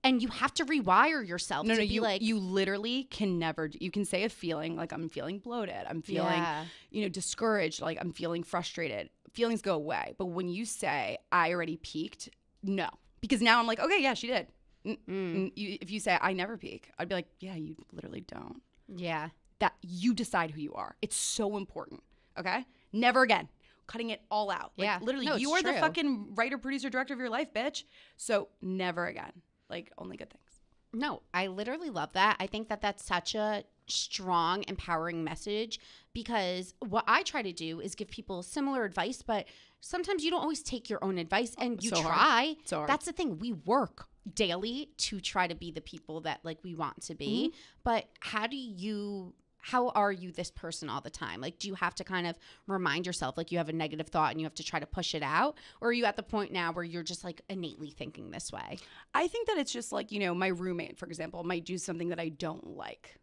And you have to rewire yourself to be like, you literally can never, you can say a feeling like I'm feeling bloated. I'm feeling, you know, discouraged. Like I'm feeling frustrated. Feelings go away. But when you say I already peaked, no, because now I'm like, okay, yeah, she did. If you say I never peak, I'd be like, yeah, you literally don't. Yeah. That you decide who you are. It's so important. Okay. Never again. Cutting it all out. Like, literally, you are the fucking writer, producer, director of your life, bitch. So never again. Like only good things. No, I literally love that. I think that that's such a strong, empowering message, because what I try to do is give people similar advice, but sometimes you don't always take your own advice, and you try. That's the thing. We work daily to try to be the people that like we want to be. But how do you how are you this person all the time? Like, do you have to kind of remind yourself, like you have a negative thought and you have to try to push it out? Or are you at the point now where you're just like innately thinking this way? I think that it's just like, my roommate, for example, might do something that I don't like,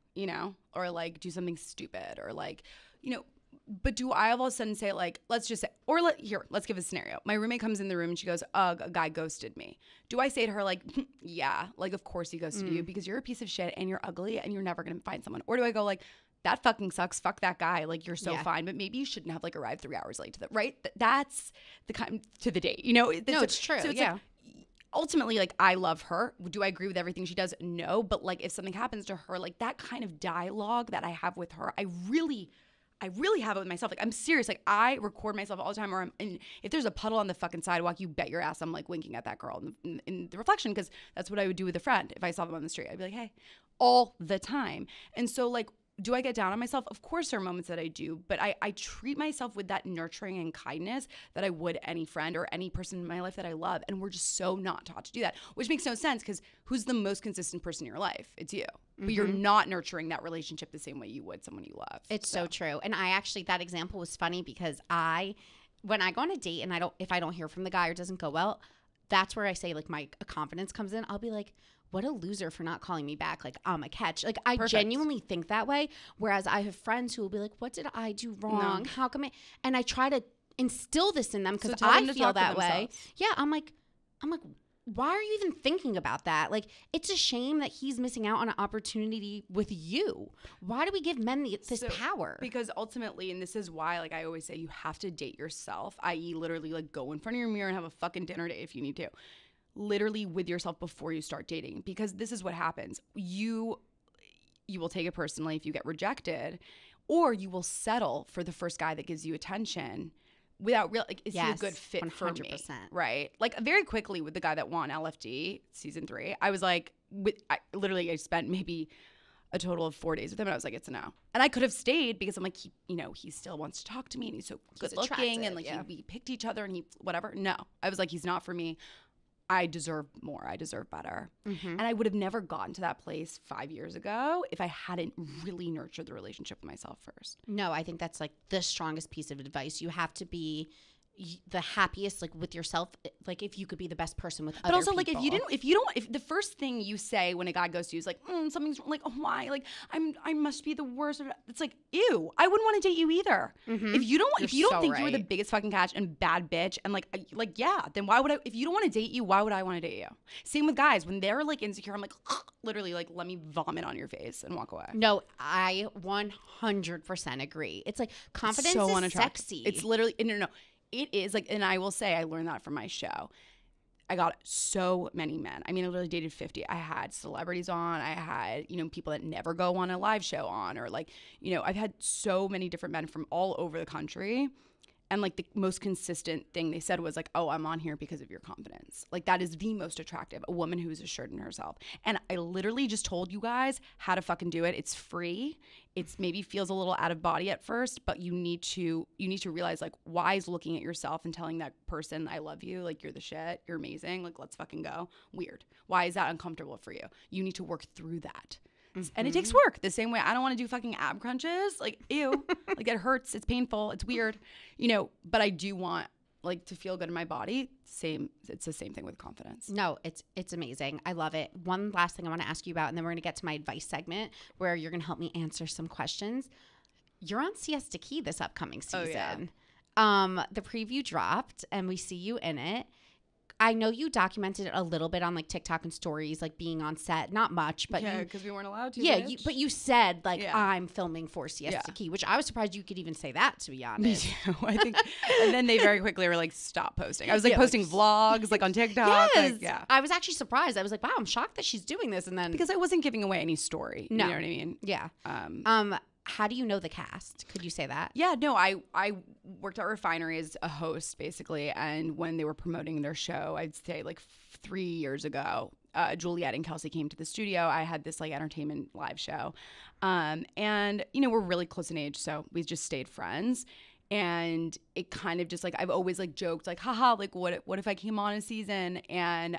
or like do something stupid or like, but do I all of a sudden say like, let's just say, or let's give a scenario. My roommate comes in the room and she goes, ugh, a guy ghosted me. Do I say to her like, yeah, like of course he ghosted you because you're a piece of shit and you're ugly and you're never going to find someone? Or do I go like, that fucking sucks. Fuck that guy. Like you're so fine, but maybe you shouldn't have like arrived 3 hours late to the right. That's the kind to the date, No, it's true. So it's like, ultimately, like, I love her. Do I agree with everything she does? No. But like if something happens to her, like that kind of dialogue that I have with her, I really have it with myself. Like, I'm serious. Like, I record myself all the time. And if there's a puddle on the fucking sidewalk, you bet your ass I'm, like, winking at that girl in the reflection, because that's what I would do with a friend if I saw them on the street. I'd be like, hey, all the time. And so, like, do I get down on myself? Of course there are moments that I do, but I treat myself with that nurturing and kindness that I would any friend or any person in my life that I love. And we're just so not taught to do that, which makes no sense because who's the most consistent person in your life? It's you. But you're not nurturing that relationship the same way you would someone you love. It's so true. And I actually, that example was funny because when I go on a date and if I don't hear from the guy or it doesn't go well, that's where I say like my confidence comes in. I'll be like, what a loser for not calling me back. Like, I'm a catch. Like, I genuinely think that way. Whereas I have friends who will be like, what did I do wrong? No. How come and I try to instill this in them because I feel that way. Yeah. I'm like, why are you even thinking about that? Like, it's a shame that he's missing out on an opportunity with you. Why do we give men this power? Because ultimately, and this is why, like I always say, you have to date yourself, i.e. literally like go in front of your mirror and have a fucking dinner date if you need to. Literally with yourself before you start dating, because this is what happens. You will take it personally if you get rejected, or you will settle for the first guy that gives you attention without real like, is he a good fit 100%. For me? Right? Like very quickly with the guy that won LFD season 3, I was like, I spent maybe a total of 4 days with him, and I was like, it's a no. And I could have stayed because I'm like, he still wants to talk to me, and he's so good looking, and like we picked each other, and he whatever. No, I was like, he's not for me. I deserve more. I deserve better. And I would have never gotten to that place 5 years ago if I hadn't really nurtured the relationship with myself first. No, I think that's like the strongest piece of advice. You have to be the happiest, like with yourself, like if you could be the best person with other people. But also like if the first thing you say when a guy goes to you is like, something's wrong, like, oh, why? Like I must be the worst. It's like, ew, I wouldn't want to date you either. If you don't think you're the biggest fucking catch and bad bitch and like yeah, then why would I, if you don't want to date you, why would I want to date you? Same with guys. When they're like insecure, I'm like, literally like, let me vomit on your face and walk away. No, I 100% agree. It's like confidence is sexy. It's literally, no. It is like, and I will say, I learned that from my show. I got so many men. I mean, I literally dated 50. I had celebrities on. I had, people that never go on a live show on, or like, I've had so many different men from all over the country. And like the most consistent thing they said was like, oh, I'm on here because of your confidence. Like that is the most attractive, a woman who is assured in herself. And I literally just told you guys how to fucking do it. It's free. It's maybe feels a little out of body at first, but you need to realize like, why is looking at yourself and telling that person, I love you, like you're the shit, you're amazing, like let's fucking go. Weird. Why is that uncomfortable for you? You need to work through that. And it takes work the same way. I don't want to do fucking ab crunches. Like, ew. Like, it hurts. It's painful. It's weird. But I do want, like, to feel good in my body. It's the same thing with confidence. No, it's amazing. I love it. One last thing I want to ask you about, and then we're going to get to my advice segment where you're going to help me answer some questions. You're on Siesta Key this upcoming season. Oh, yeah. The preview dropped, and we see you in it. I know you documented it a little bit on like TikTok and stories, like being on set, not much, but because we weren't allowed to. Yeah, but you said like I'm filming for Siesta Key, which I was surprised you could even say that, to be honest. Me too. I think, and then they very quickly were like, stop posting. I was like posting vlogs like on TikTok. Yes, like, yeah. I was actually surprised. I was like, wow, I'm shocked that she's doing this, and then because I wasn't giving away any story. No. You know what I mean? Yeah. How do you know the cast? Could you say that? Yeah, no, I worked at Refinery as a host, basically. And when they were promoting their show, I'd say like 3 years ago, Juliet and Kelsey came to the studio. I had this like entertainment live show. And, we're really close in age, so we just stayed friends. And it kind of just like, I've always like joked like, haha, like what if I came on a season? And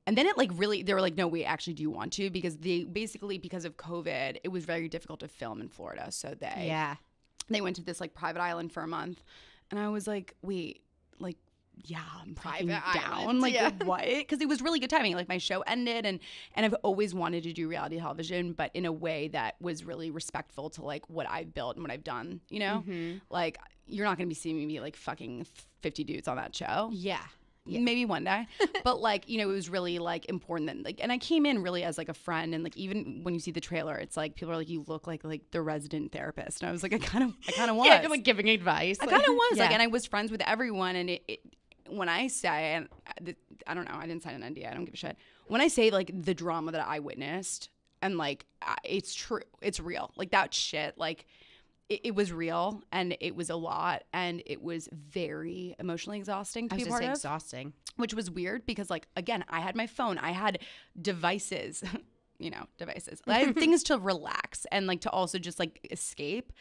And then it like really, they were like, no, wait, actually, do you want to? Because because of COVID, it was very difficult to film in Florida. So they went to this like private island for a month. And I was like, wait, like, yeah, I'm private down. Like, what? Because it was really good timing. Like, my show ended, and I've always wanted to do reality television, but in a way that was really respectful to like what I've built and what I've done. You know, like you're not gonna be seeing me like fucking 50 dudes on that show. Yeah. Maybe one day. But like, you know, it was really like important that like, and I came in really as like a friend, and like even when you see the trailer, it's like people are like, you look like the resident therapist. And I was like, I kind of was. Yeah, like giving advice. I kind of was like, and I was friends with everyone. And it when I say, and I don't know, I didn't sign an NDA, I don't give a shit. When I say like the drama that I witnessed, and like it's true, it's real. Like that shit, like it was real, and it was a lot, and it was very emotionally exhausting to be part of. Exhausting. Which was weird because, like, again, I had my phone, I had devices, I had things to relax and like to also just like escape.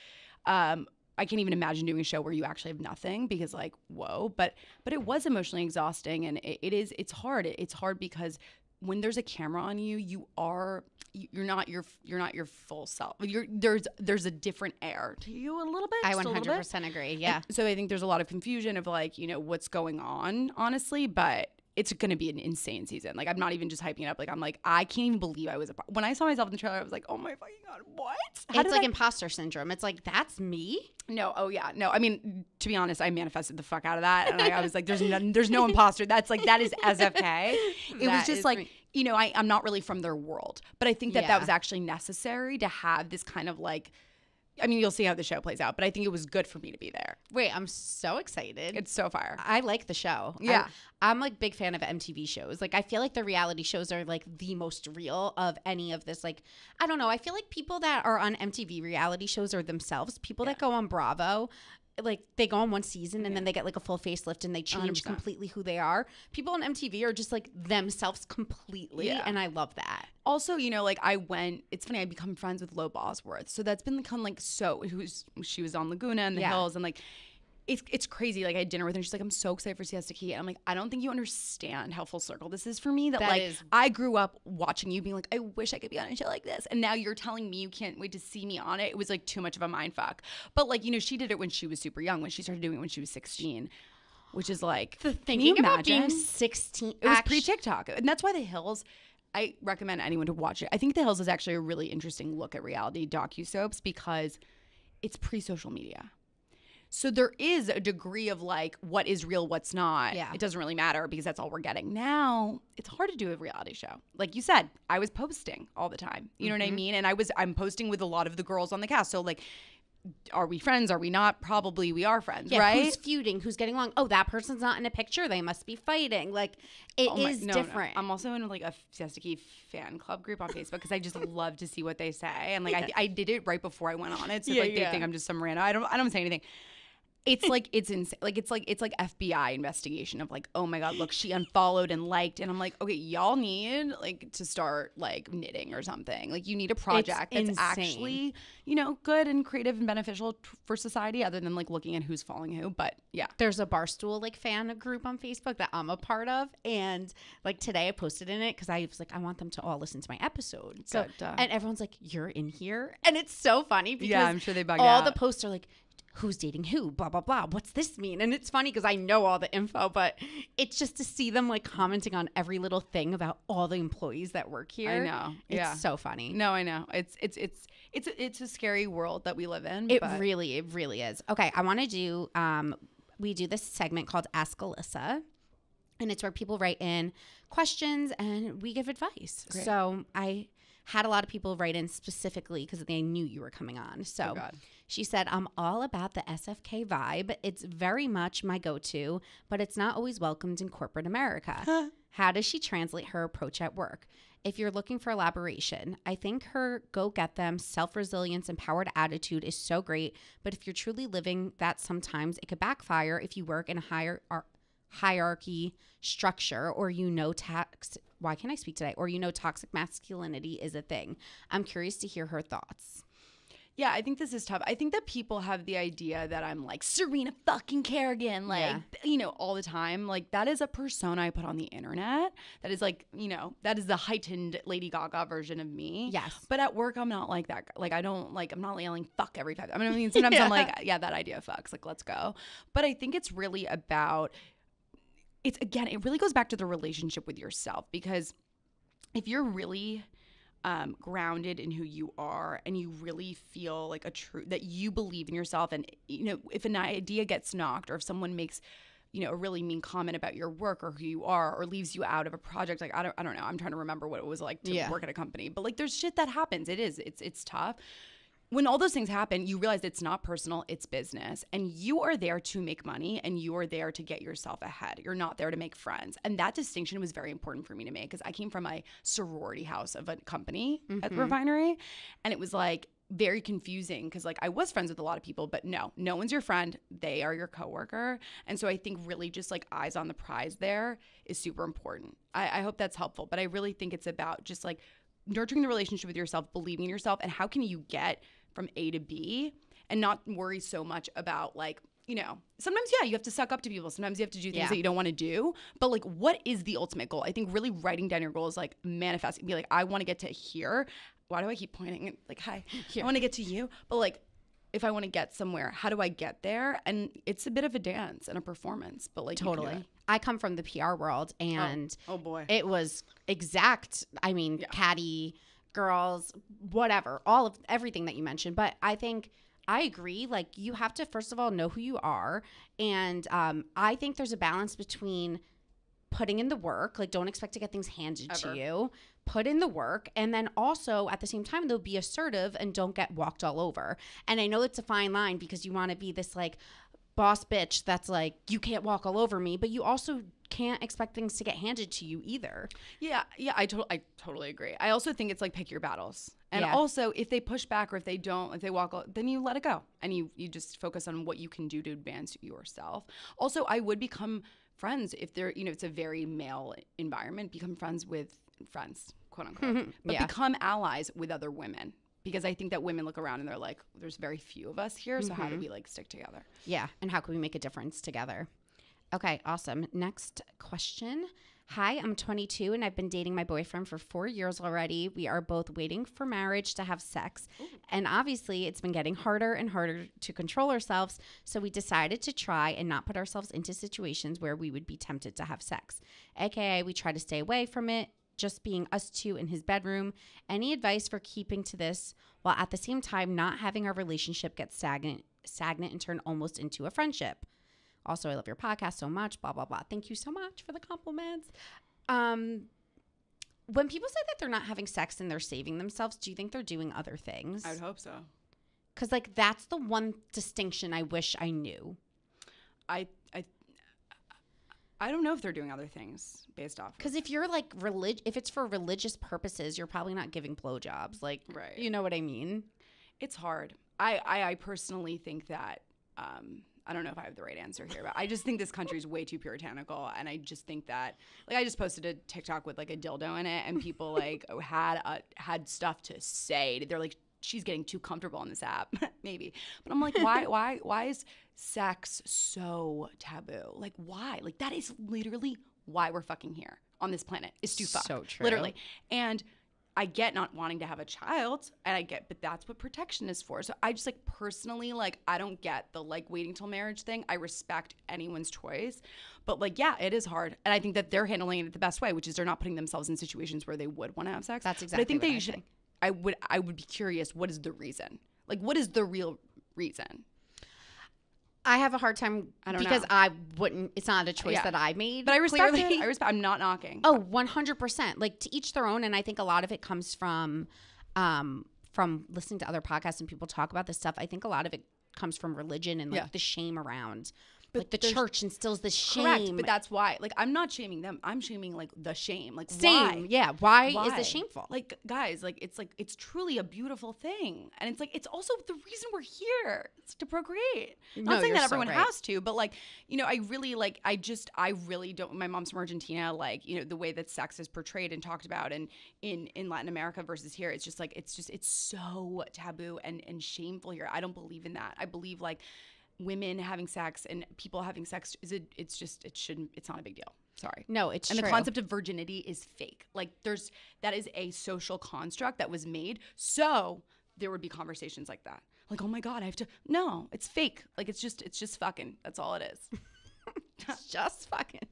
I can't even imagine doing a show where you actually have nothing, because like, whoa, but it was emotionally exhausting, and it's hard. It's hard because when there's a camera on you, you're not your full self. There's a different air to you a little bit. I 100% agree. Yeah. And so I think there's a lot of confusion of like, you know, what's going on, honestly, but it's going to be an insane season. Like, I'm not even just hyping it up. Like, I'm like, I can't even believe I was when I saw myself in the trailer, I was like, oh my fucking God, what? It's like imposter syndrome. It's like, that's me? No. Oh yeah. No, I mean, to be honest, I manifested the fuck out of that. And I was like, there's no imposter. That is SFK. It was just like, you know, I'm not really from their world, but I think that was actually necessary to have this kind of like, I mean, you'll see how the show plays out, but I think it was good for me to be there. Wait, I'm so excited. It's so fire. I like the show. Yeah. I'm like big fan of MTV shows. Like, I feel like the reality shows are like the most real of any of this. Like, I don't know. I feel like people that are on MTV reality shows are themselves. People that go on Bravo, like they go on one season and then they get like a full facelift and they change 100%. Completely who they are. People on MTV are just like themselves completely. And I love that. Also, you know, like it's funny, I become friends with Lo Bosworth. So that's become like, she was on Laguna and the Hills, and like, it's crazy. Like, I had dinner with her and she's like, I'm so excited for Siesta Key. And I'm like, I don't think you understand how full circle this is for me. That like, I grew up watching you being like, I wish I could be on a show like this. And now you're telling me you can't wait to see me on it. It was like too much of a mind fuck. But like, you know, she did it when she was super young, when she started doing it when she was 16. Which is like, thinking about being 16. It was pre-TikTok. And that's why The Hills, I recommend anyone to watch it. I think The Hills is actually a really interesting look at reality docusoaps because it's pre-social media. So there is a degree of like, what is real, what's not. Yeah. It doesn't really matter because that's all we're getting. Now, it's hard to do a reality show. Like you said, I was posting all the time. You know what I mean? And I'm posting with a lot of the girls on the cast. So like, are we friends? Are we not? Probably we are friends, right? Who's feuding? Who's getting along? Oh, that person's not in a picture. They must be fighting. Like, it is different. No. I'm also in like a Siesta Key fan club group on Facebook because I just love to see what they say. And like, I did it right before I went on it. So they think I'm just some random. I don't say anything. It's like, it's insane. Like, it's like FBI investigation of like, oh my God, look, she unfollowed and liked. And I'm like, okay, y'all need like to start like knitting or something. Like, you need a project that's actually, you know, good and creative and beneficial for society, other than like looking at who's following who. But yeah. There's a Barstool like fan group on Facebook that I'm a part of. And like today I posted in it because I was like, I want them to all listen to my episode. So, and everyone's like, you're in here? And it's so funny because I'm sure they bug all out. the posts are like, who's dating who, blah, blah, blah. What's this mean? And it's funny because I know all the info, but it's just to see them like commenting on every little thing about all the employees that work here. I know. It's so funny. No, I know. It's a scary world that we live in. It really is. Okay. I want to do, we do this segment called Ask Alyssa, and it's where people write in questions and we give advice. Great. So I had a lot of people write in specifically because they knew you were coming on. So she said, I'm all about the SFK vibe. It's very much my go-to, but it's not always welcomed in corporate America. How does she translate her approach at work? If you're looking for elaboration, I think her go-get-them, self-resilience, empowered attitude is so great, but if you're truly living that, sometimes it could backfire if you work in a hierarchy structure, or why can't I speak today? Or toxic masculinity is a thing. I'm curious to hear her thoughts. Yeah, I think this is tough. I think that people have the idea that I'm like Serena fucking Kerrigan, like, all the time. Like, that is a persona I put on the internet. That is like, that is the heightened Lady Gaga version of me. Yes. But at work, I'm not like that. Like, I'm not yelling fuck every 5. I mean, sometimes I'm like, yeah, that idea fucks. Like, let's go. But I think it's really about, it really goes back to the relationship with yourself. Because if you're really grounded in who you are and you really feel like that you believe in yourself, and if an idea gets knocked, or if someone makes a really mean comment about your work or who you are, or leaves you out of a project, like I don't know, I'm trying to remember what it was like to work at a company, but like there's shit that happens. It's tough. When all those things happen, you realize it's not personal, it's business. And you are there to make money, and you are there to get yourself ahead. You're not there to make friends. And that distinction was very important for me to make, because I came from a sorority house of a company at the refinery. And it was like very confusing, because like I was friends with a lot of people, but no one's your friend. They are your coworker. And so I think really just like eyes on the prize there is super important. I hope that's helpful. But I really think it's about just like nurturing the relationship with yourself, believing in yourself, and how can you get from A to B and not worry so much about like, sometimes, you have to suck up to people. Sometimes you have to do things that you don't want to do. But like, what is the ultimate goal? I think really writing down your goals, like manifesting, be like, I want to get to here. Why do I keep pointing? Like, hi, here. I want to get to you. But like, if I want to get somewhere, how do I get there? And it's a bit of a dance and a performance, but like, totally. I come from the PR world, and oh boy, it was catty girls, whatever, everything that you mentioned. But I think I agree. Like, you have to, first of all, know who you are. And I think there's a balance between putting in the work. Like, don't expect to get things handed to you. Put in the work. And then also, at the same time, though, be assertive and don't get walked all over. And I know it's a fine line, because you want to be this, like, boss bitch that's like, you can't walk all over me. But you also can't expect things to get handed to you either. Yeah, I totally agree. I also think it's like, pick your battles. And also, if they push back, or if they don't, if they walk, then you let it go, and you just focus on what you can do to advance yourself. Also, I would become friends if they're, it's a very male environment, become friends, quote unquote, but become allies with other women. Because I think that women look around and they're like, there's very few of us here, so how do we like stick together? Yeah, and how can we make a difference together? Okay, awesome. Next question. Hi, I'm 22 and I've been dating my boyfriend for 4 years already. We are both waiting for marriage to have sex. Ooh. And obviously it's been getting harder and harder to control ourselves. So we decided to try and not put ourselves into situations where we would be tempted to have sex. AKA, we try to stay away from it, just being us two in his bedroom. Any advice for keeping to this while at the same time not having our relationship get stagnant and turn almost into a friendship? Also, I love your podcast so much, blah, blah, blah. Thank you so much for the compliments. When people say that they're not having sex and they're saving themselves, do you think they're doing other things? I would hope so. Because, like, that's the one distinction I wish I knew. I don't know if they're doing other things based off. Because if you're like if it's for religious purposes, you're probably not giving blowjobs. Like, right. You know what I mean? It's hard. I personally think that, I don't know if I have the right answer here, but I just think this country is way too puritanical. And I just think that, like, I just posted a TikTok with like a dildo in it, and people like had stuff to say. They're like, she's getting too comfortable on this app, maybe. But I'm like, why is sex so taboo? Like, why? Like, that is literally why we're fucking here on this planet, is to fuck. So true. Literally. And I get not wanting to have a child, and but that's what protection is for. So I just like personally, like, I don't get the like waiting till marriage thing. I respect anyone's choice, but like, yeah, it is hard. And I think that they're handling it the best way, which is they're not putting themselves in situations where they would want to have sex. That's exactly but I think what they should. I would be curious, what is the reason? Like, what is the real reason? I have a hard time because I wouldn't. It's not a choice that I made. But I respect it. I'm not knocking. Oh, 100%. Like, to each their own. And I think a lot of it comes from listening to other podcasts and people talk about this stuff. I think a lot of it comes from religion and like the shame around. But the church instills the shame. Correct, but that's why. Like, I'm not shaming them. I'm shaming, like, the shame. Like, Same. why? Yeah. Why is this shameful? Like, guys, like, it's truly a beautiful thing. And it's, like, it's also the reason we're here. It's to procreate. I'm not saying that everyone has to, but, like, you know, I really don't. My mom's from Argentina. Like, you know, the way that sex is portrayed and talked about and in Latin America versus here, it's just, like, it's so taboo and shameful here. I don't believe in that. I believe, like, women having sex and people having sex it's not a big deal. Sorry. No, it's and true. The concept of virginity is fake. Like, that is a social construct that was made so there would be conversations like that. Like, oh my God, no, it's fake. Like, it's just fucking. That's all it is. It's just fucking.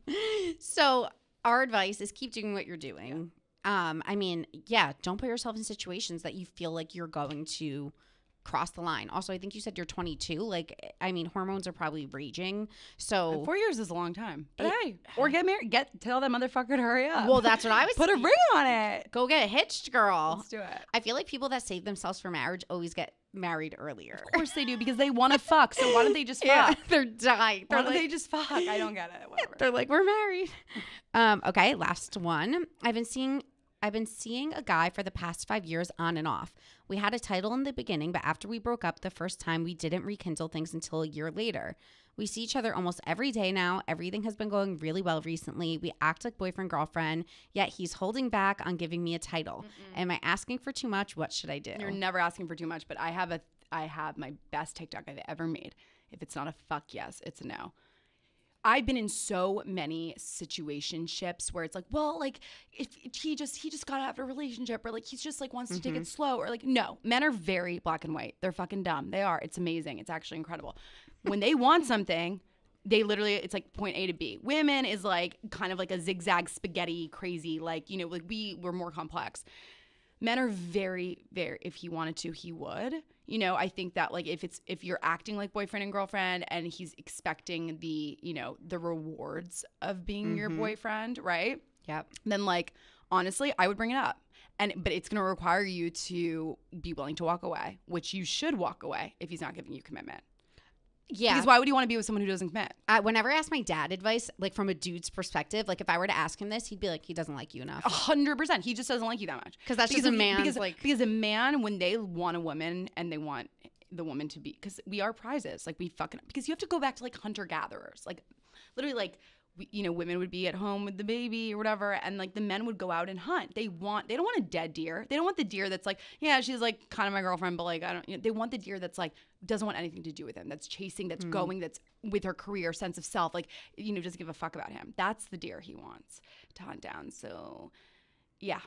So our advice is keep doing what you're doing. Yeah. I mean, yeah, don't put yourself in situations that you feel like you're going to cross the line. Also, I think you said you're 22. Like, I mean, hormones are probably raging. So 4 years is a long time. But hey, or get married. Tell that motherfucker to hurry up. Well, that's what I was Put a ring on it. Go get hitched, girl. Let's do it. I feel like people that save themselves for marriage always get married earlier. Of course they do, because they want to fuck. So why don't they just fuck? They're dying. Why don't they just fuck? I don't get it. Whatever. They're like, we're married. Okay, last one. I've been seeing a guy for the past 5 years on and off. We had a title in the beginning, but after we broke up the first time, we didn't rekindle things until a year later. We see each other almost every day now. Everything has been going really well recently. We act like boyfriend, girlfriend, yet he's holding back on giving me a title. Am I asking for too much? What should I do? You're never asking for too much, but I have my best TikTok I've ever made. If it's not a fuck yes, it's a no. I've been in so many situationships where it's like, well, like, if he just got out of a relationship, or like he's just like wants to take it slow, or like, no, men are very black and white. They're fucking dumb. They are. It's amazing. It's actually incredible. When they want something, they literally, it's like point A to B. Women is like kind of like a zigzag spaghetti crazy, like, you know, like we're more complex. Men are very, very, if he wanted to, he would. You know, I think that, like, if you're acting like boyfriend and girlfriend and he's expecting the, you know, the rewards of being your boyfriend, right? Yep. Then, like, honestly, I would bring it up. But it's going to require you to be willing to walk away, which you should walk away if he's not giving you commitment. Yeah. Because why would you want to be with someone who doesn't commit? Whenever I ask my dad advice, like from a dude's perspective, like if I were to ask him this, he'd be like, he doesn't like you enough. 100%. He just doesn't like you that much. Because that's just a man. Because a man, when they want a woman and they want the woman to be, because we are prizes. Like, we fucking, because you have to go back to like hunter-gatherers. Like, literally, like, you know, women would be at home with the baby or whatever, and like the men would go out and hunt. They don't want a dead deer. They don't want the deer that's like, yeah, she's like kind of my girlfriend, but like I don't. You know, they want the deer that's like doesn't want anything to do with him. That's chasing. That's going. That's with her career, sense of self. Like, you know, doesn't give a fuck about him. That's the deer he wants to hunt down. So, yeah.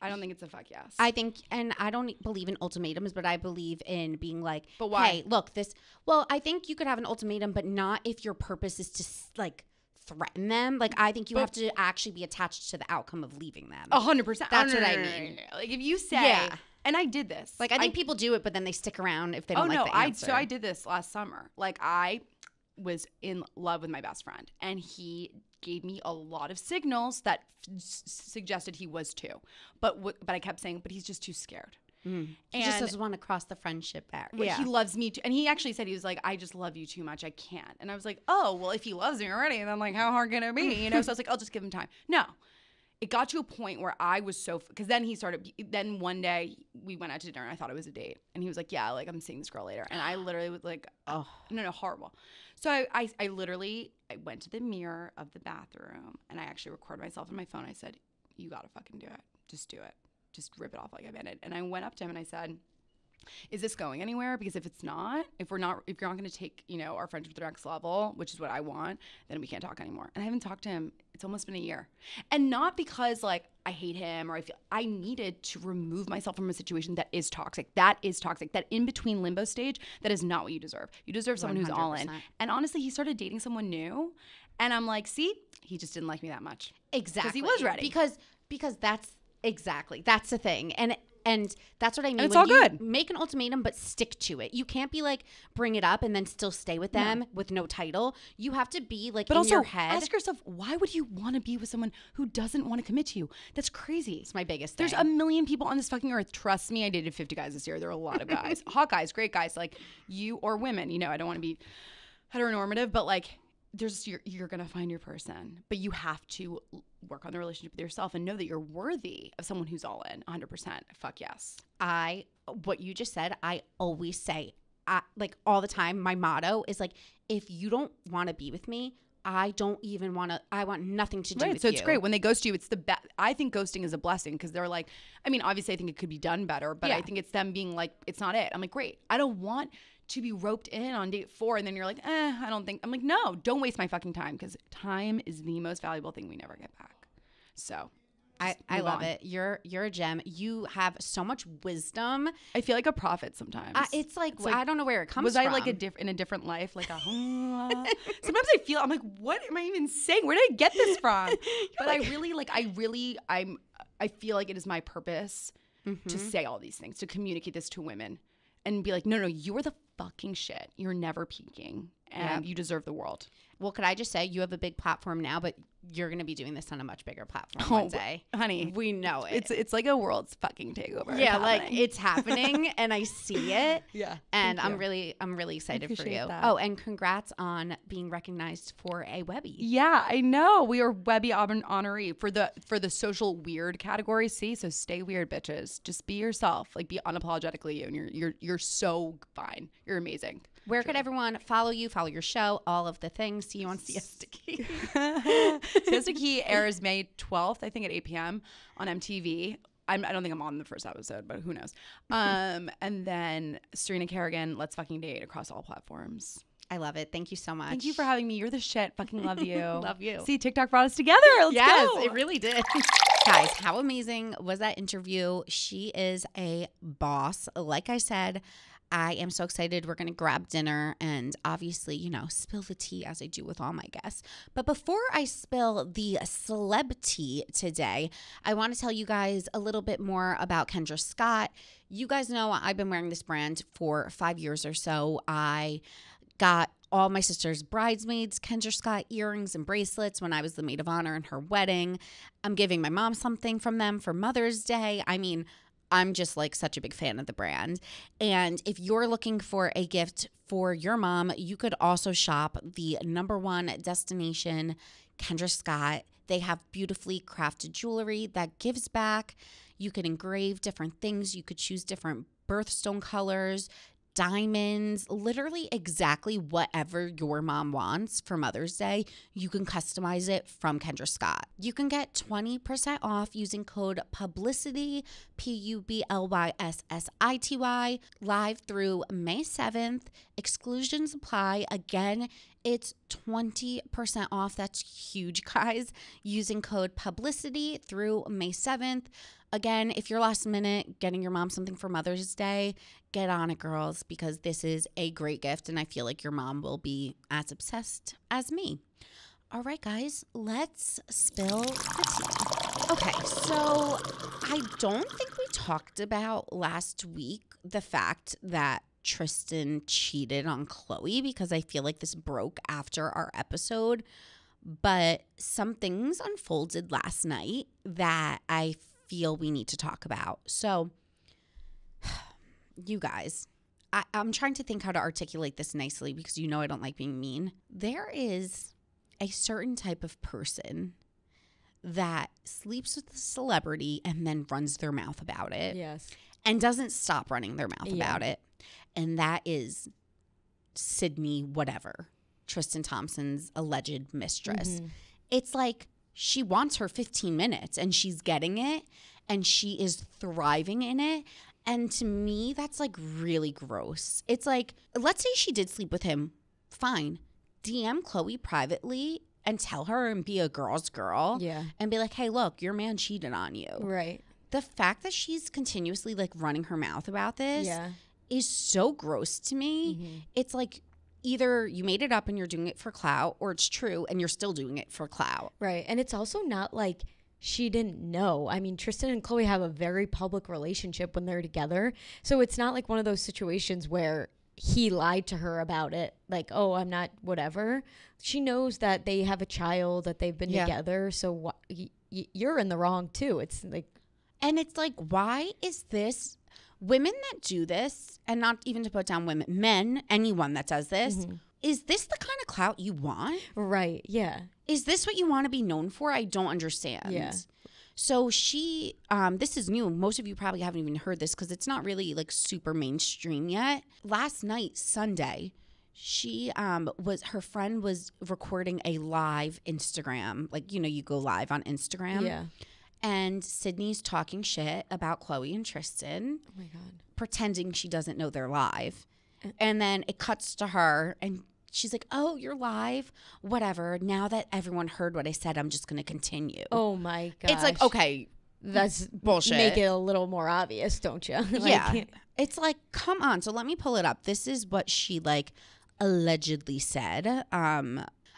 I don't think it's a fuck yes. I think, and I don't believe in ultimatums, but I believe in being like, but why? Hey, look, this. Well, I think you could have an ultimatum, but not if your purpose is to like threaten them. Like, I think you have to actually be attached to the outcome of leaving them. 100%. That's what I mean. Like, if you say, and I did this. Like, I think people do it, but then they stick around if they don't like the answer. So I did this last summer. Like, I was in love with my best friend, and he gave me a lot of signals that suggested he was too. But I kept saying, but he's just too scared. He just doesn't want to cross the friendship barrier. Yeah. He loves me too. And he actually said, he was like, I just love you too much. I can't. And I was like, oh, well, if he loves me already, then like, how hard can it be? You know? So I was like, I'll just give him time. No. It got to a point where I was so, because then one day we went out to dinner and I thought it was a date. And he was like, yeah, like I'm seeing this girl later. And I literally was like, oh, no, horrible. So I went to the mirror of the bathroom and I actually recorded myself on my phone. I said, you got to fucking do it. Just do it. Just rip it off like I meant it. And I went up to him and I said, is this going anywhere? Because if it's not, if you're not going to take, you know, our friendship to the next level, which is what I want, then we can't talk anymore. And I haven't talked to him. It's almost been a year. And not because like I hate him or I needed to remove myself from a situation that is toxic. That in between limbo stage, that is not what you deserve. You deserve someone 100%. Who's all in. And honestly, he started dating someone new. And I'm like, see, he just didn't like me that much. Exactly. Because he was ready. Because that's the thing. And that's what I mean. And it's all good. Make an ultimatum, but stick to it. You can't be like, bring it up and then still stay with them with no title. You have to be like, but in also, your head. Ask yourself, why would you want to be with someone who doesn't want to commit to you? That's crazy. It's my biggest thing. There's a million people on this fucking earth. Trust me, I dated 50 guys this year. There are a lot of guys. Hot guys, great guys, like you or women. You know, I don't want to be heteronormative, but like, you're going to find your person, but you have to work on the relationship with yourself and know that you're worthy of someone who's all in 100%. Fuck yes. What you just said, I always say, like all the time, my motto is like, if you don't want to be with me, I don't even want to, I want nothing to do with you. So it's great. When they ghost you, it's the best. I think ghosting is a blessing because they're like, I mean, obviously I think it could be done better, but I think it's them being like, it's not it. I'm like, great. I don't want to be roped in on date 4 and then you're like, I don't think. I'm like, no, don't waste my fucking time because time is the most valuable thing we never get back. So I love it. You're a gem. You have so much wisdom. I feel like a prophet sometimes. It's like I don't know where it comes from. Was I like in a different life? Like sometimes I feel I'm like, what am I even saying? Where did I get this from? But like, I feel like it is my purpose to say all these things, to communicate this to women and be like, no, you are the fucking shit. You're never peaking and you deserve the world. Well, could I just say you have a big platform now, but you're going to be doing this on a much bigger platform one day. Honey. We know it. It's like a world's fucking takeover. Yeah, like it's happening and I see it. Yeah. And I'm really excited for you. That. Oh, and congrats on being recognized for a Webby. Yeah, I know. We are Webby honoree for the social weird category. See, so stay weird, bitches. Just be yourself. Like be unapologetically you, and you're so fine. You're amazing. Where could everyone follow you, follow your show, all of the things? See you on Siesta Key. Siesta Key airs May 12th, I think at 8 p.m. on MTV. I don't think I'm on the first episode, but who knows? And then Serena Kerrigan, Let's Fucking Date across all platforms. I love it. Thank you so much. Thank you for having me. You're the shit. Fucking love you. Love you. See, TikTok brought us together. Let's go. Yes, it really did. Guys, how amazing was that interview? She is a boss. Like I said, I am so excited. We're going to grab dinner and obviously, spill the tea as I do with all my guests. But before I spill the celeb tea today, I want to tell you guys a little bit more about Kendra Scott. You guys know I've been wearing this brand for 5 years or so. I got all my sister's bridesmaids Kendra Scott earrings and bracelets when I was the maid of honor in her wedding. I'm giving my mom something from them for Mother's Day. I mean, I'm just like such a big fan of the brand. And if you're looking for a gift for your mom, you could also shop the #1 destination, Kendra Scott. They have beautifully crafted jewelry that gives back. You could engrave different things. You could choose different birthstone colors, diamonds, literally exactly whatever your mom wants for Mother's Day. You can customize it from Kendra Scott. You can get 20% off using code Publyssity, PUBLYSSITY, live through May 7th. Exclusions apply. Again, it's 20% off. That's huge, guys. Using code Publyssity through May 7th. Again, if you're last minute getting your mom something for Mother's Day, get on it, girls, because this is a great gift, and I feel like your mom will be as obsessed as me. All right, guys, let's spill the tea. Okay, so I don't think we talked about last week the fact that Tristan cheated on Chloe, because I feel like this broke after our episode, but some things unfolded last night that I feel we need to talk about. So, you guys, I'm trying to think how to articulate this nicely because I don't like being mean. There is a certain type of person that sleeps with a celebrity and then runs their mouth about it. Yes. And doesn't stop running their mouth about it. And that is Sydney whatever, Tristan Thompson's alleged mistress. Mm-hmm. It's like she wants her 15 minutes and she's getting it and she is thriving in it. And to me, that's like really gross. It's like, let's say she did sleep with him. Fine. DM Chloe privately and tell her and be a girl's girl. Yeah. And be like, hey, look, your man cheated on you. Right. The fact that she's continuously like running her mouth about this is so gross to me. Mm-hmm. It's like either you made it up and you're doing it for clout, or it's true and you're still doing it for clout. Right. And it's also not like she didn't know. I mean, Tristan and Chloe have a very public relationship when they're together. So it's not like one of those situations where he lied to her about it. Like, oh, I'm not whatever. She knows that they have a child, that they've been together. So you're in the wrong too. It's like. And it's like, why is this? Women that do this, and not even to put down women, men, anyone that does this, is this the kind of clout you want? Right. Yeah. Is this what you want to be known for? I don't understand. Yeah. So she, this is new. Most of you probably haven't even heard this because it's not really like super mainstream yet. Last night, Sunday, she her friend was recording a live Instagram. Like, you go live on Instagram. Yeah. And Sydney's talking shit about Chloe and Tristan. Oh my God. Pretending she doesn't know they're live. And then it cuts to her and she's like, oh, you're live? Whatever. Now that everyone heard what I said, I'm just going to continue. Oh my gosh. It's like, okay, that's bullshit. Make it a little more obvious, don't you? Yeah. It's like, come on. So let me pull it up. This is what she like allegedly said.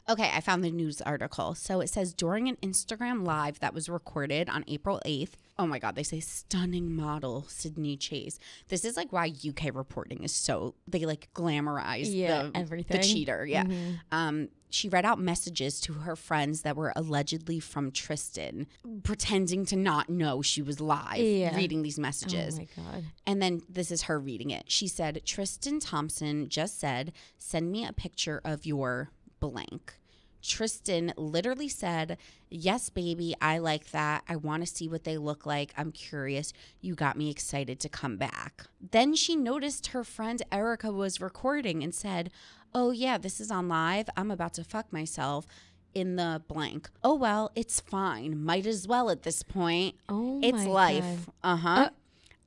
Okay, I found the news article. So it says during an Instagram live that was recorded on April 8th. Oh my God, they say stunning model Sydney Chase. This is like why UK reporting is so, they like glamorize everything. The cheater. Yeah. Mm-hmm. She read out messages to her friends that were allegedly from Tristan, pretending to not know she was live, reading these messages. Oh my God. And then this is her reading it. She said, Tristan Thompson just said, send me a picture of your blank. Tristan literally said, yes, baby, I like that. I want to see what they look like. I'm curious. You got me excited to come back. Then she noticed her friend Erica was recording and said, oh yeah, this is on live. I'm about to fuck myself in the blank. Oh well, it's fine. Might as well at this point. Oh it's my life. God.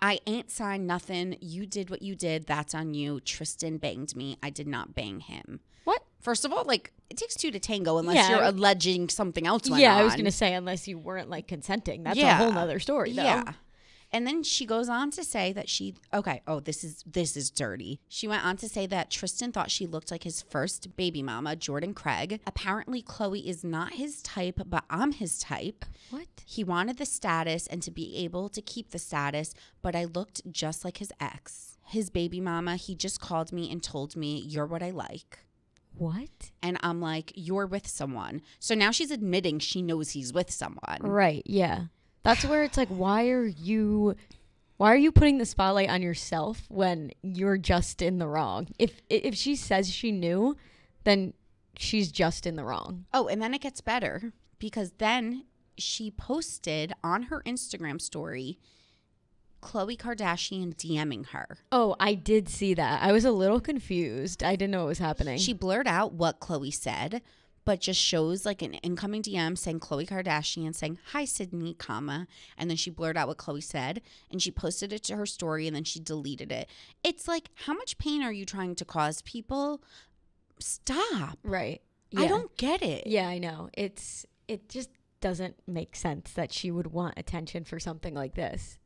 I ain't signed nothing. You did what you did. That's on you. Tristan banged me. I did not bang him. What? First of all, like, it takes two to tango unless you're alleging something else went on. Yeah, I was going to say, unless you weren't, like, consenting. That's a whole nother story, though. Yeah. And then she goes on to say that this is dirty. She went on to say that Tristan thought she looked like his first baby mama, Jordan Craig. Apparently, Chloe is not his type, but I'm his type. What? He wanted the status and to be able to keep the status, but I looked just like his ex. His baby mama, he just called me and told me, you're what I like. What? And I'm like, you're with someone. So now she's admitting she knows he's with someone. Right, yeah. That's where it's like, why are you putting the spotlight on yourself when you're just in the wrong? If she says she knew, then she's just in the wrong. Oh, and then it gets better because then she posted on her Instagram story Khloe Kardashian DMing her. Oh, I did see that. I was a little confused. I didn't know what was happening. She blurred out what Khloe said, but just shows like an incoming DM saying Khloe Kardashian saying, hi, Sydney, comma. And then she blurred out what Khloe said and she posted it to her story and then she deleted it. It's like, how much pain are you trying to cause people? Stop. Right. Yeah. I don't get it. Yeah, I know. It just doesn't make sense that she would want attention for something like this.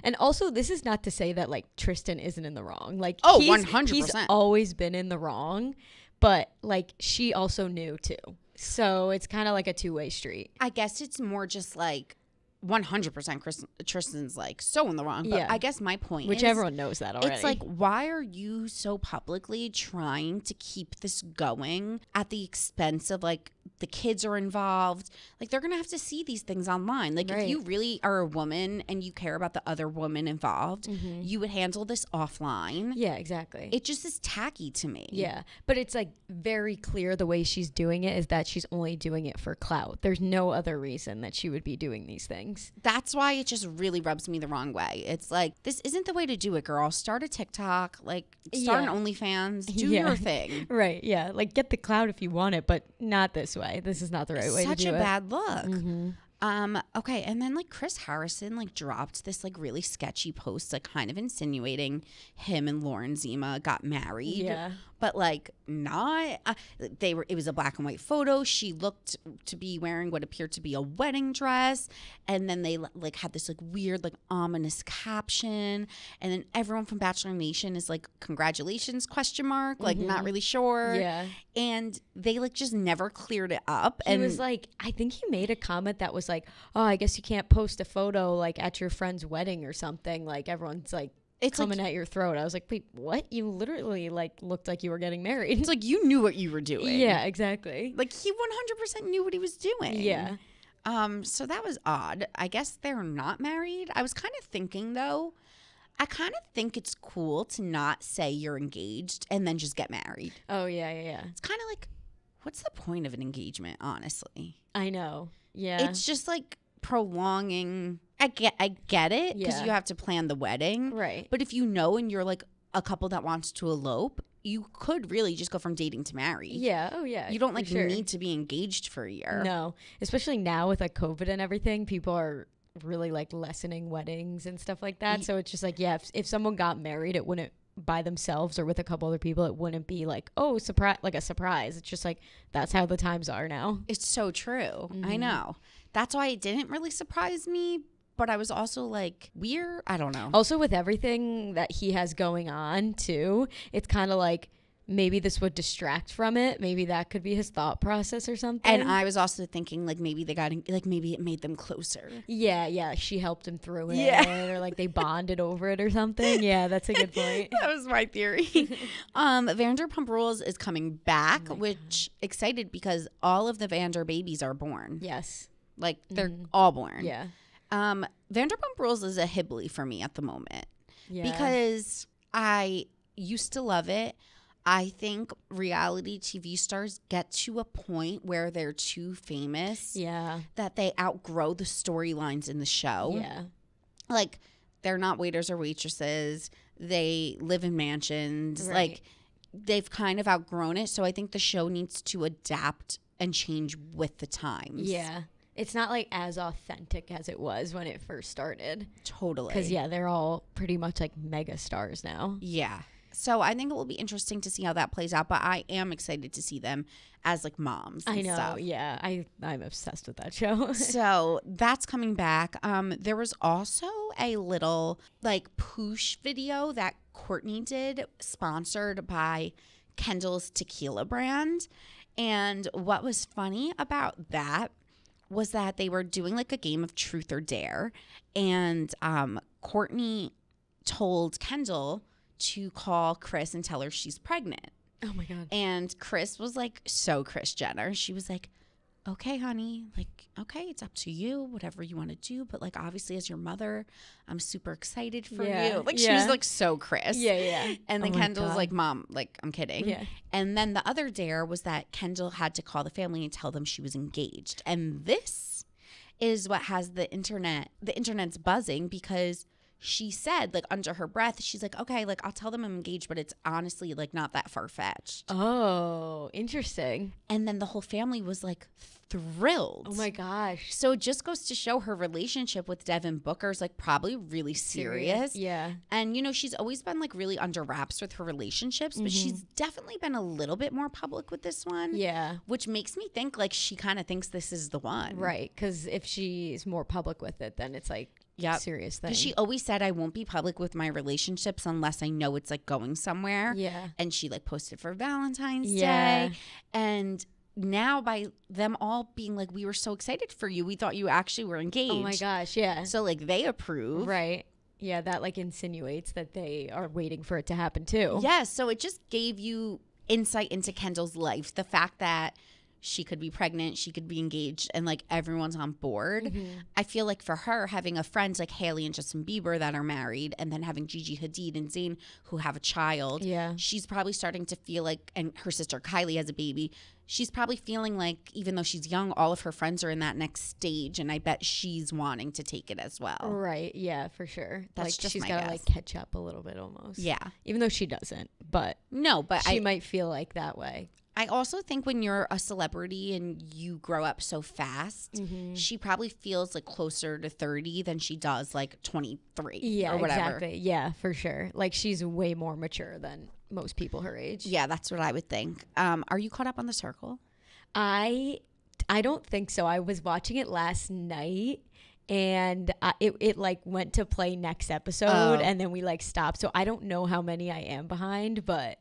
And also, this is not to say that, like, Tristan isn't in the wrong. Like, 100%. He's always been in the wrong, but, like, she also knew, too. So it's kind of like a two-way street. I guess it's more just, like, 100% Tristan's, like, so in the wrong. But I guess my point is, everyone knows that already. It's like, why are you so publicly trying to keep this going at the expense of, like, the kids are involved? Like, they're going to have to see these things online. Like, if you really are a woman and you care about the other woman involved, you would handle this offline. Yeah, exactly. It just is tacky to me. Yeah. But it's, like, very clear the way she's doing it is that she's only doing it for clout. There's no other reason that she would be doing these things. That's why it just really rubs me the wrong way. It's like, this isn't the way to do it, girl. Start a TikTok, like, start an OnlyFans, do your thing. Right, yeah. Like, get the clout if you want it, but not this way. This is not the right way to do it. Such a bad look. Okay, and then, like, Chris Harrison, like, dropped this, like, really sketchy post, like, kind of insinuating him and Lauren Zima got married. Yeah. But, like, not. It was a black and white photo. She looked to be wearing what appeared to be a wedding dress. And then they, like, had this, like, weird, like, ominous caption. And then everyone from Bachelor Nation is like, congratulations, ? Like, not really sure. Yeah. And they, like, just never cleared it up. He was like, I think he made a comment that was like, oh, I guess you can't post a photo, like, at your friend's wedding or something. Like, everyone's, like, it's coming at your throat. I was like, wait, what? You literally, like, looked like you were getting married. It's like, you knew what you were doing. Yeah, exactly. Like, he 100% knew what he was doing. Yeah. So that was odd. I guess they're not married. I was kind of thinking, though, I kind of think it's cool to not say you're engaged and then just get married. Oh, yeah. It's kind of like, what's the point of an engagement, honestly? I know. Yeah. It's just like prolonging. I get it because you have to plan the wedding. Right. But if you know and you're like a couple that wants to elope, you could really just go from dating to married. Yeah. Oh, yeah. You don't like need to be engaged for a year. No. Especially now with like COVID and everything, people are really like lessening weddings and stuff like that. So it's just like, yeah, if someone got married, it wouldn't by themselves or with a couple other people, it wouldn't be like, oh, surprise, like a surprise. It's just like, that's how the times are now. It's so true. I know. That's why it didn't really surprise me. But I was also like, weird. I don't know. Also, with everything that he has going on, too, it's kind of like maybe this would distract from it. Maybe that could be his thought process or something. And I was also thinking, like, maybe they got, like, maybe it made them closer. Yeah. She helped him through it. Yeah. Or, like, they bonded over it or something. Yeah, that's a good point. That was my theory. Vanderpump Rules is coming back, which excited because all of the Vander babies are born. Yes. Like, they're all born. Yeah. Vanderpump Rules is a Hibley for me at the moment. Yeah. Because I used to love it. I think reality TV stars get to a point where they're too famous that they outgrow the storylines in the show. Yeah. Like, they're not waiters or waitresses. They live in mansions. Right. Like, they've kind of outgrown it. So I think the show needs to adapt and change with the times. Yeah. It's not like as authentic as it was when it first started. Totally. Because, they're all pretty much like mega stars now. Yeah. So I think it will be interesting to see how that plays out. But I am excited to see them as like moms and I know. stuff. Yeah. I'm obsessed with that show. So that's coming back. There was also a little like poosh video that Courtney did sponsored by Kendall's tequila brand. And what was funny about that was that they were doing like a game of truth or dare. And Courtney told Kendall to call Chris and tell her she's pregnant. Oh my God. And Chris was like so Kris Jenner. She was like, okay, honey, like, okay, it's up to you, whatever you want to do. But like, obviously as your mother, I'm super excited for you. Like she was like so Chris. Yeah. And then Kendall was like, Mom, like, I'm kidding. Yeah. And then the other dare was that Kendall had to call the family and tell them she was engaged. And this is what has the internet's buzzing because she said, like, under her breath, she's like, okay, like, I'll tell them I'm engaged, but it's honestly, like, not that far-fetched. Oh, interesting. And then the whole family was, like, thrilled. Oh, my gosh. So it just goes to show her relationship with Devin Booker's, like, probably really serious. Yeah. And, you know, she's always been, like, really under wraps with her relationships, but she's definitely been a little bit more public with this one. Yeah. Which makes me think, like, she kind of thinks this is the one. Right. Because if she's more public with it, then it's, like, serious thing. Because she always said, I won't be public with my relationships unless I know it's like going somewhere. Yeah. And she like posted for Valentine's Day. And now by them all being like, we were so excited for you. We thought you actually were engaged. Oh my gosh. Yeah. So like they approve. Right. Yeah. That like insinuates that they are waiting for it to happen too. Yes. So it just gave you insight into Kendall's life. The fact that she could be pregnant, she could be engaged, and like everyone's on board. I feel like for her, having a friend like Hailey and Justin Bieber that are married, and then having Gigi Hadid and Zayn who have a child, she's probably starting to feel like, and her sister Kylie has a baby, she's probably feeling like even though she's young, all of her friends are in that next stage, and I bet she's wanting to take it as well. Right. Yeah, for sure. That's like just she's my got to guess. like catch up a little bit almost. Yeah. Even though she doesn't, but she might feel like that way. I also think when you're a celebrity and you grow up so fast, she probably feels like closer to 30 than she does like 23 or whatever. Exactly. Yeah, for sure. Like she's way more mature than most people her age. Yeah, that's what I would think. Are you caught up on The Circle? I don't think so. I was watching it last night and it like went to play next episode and then we like stopped. So I don't know how many I am behind, but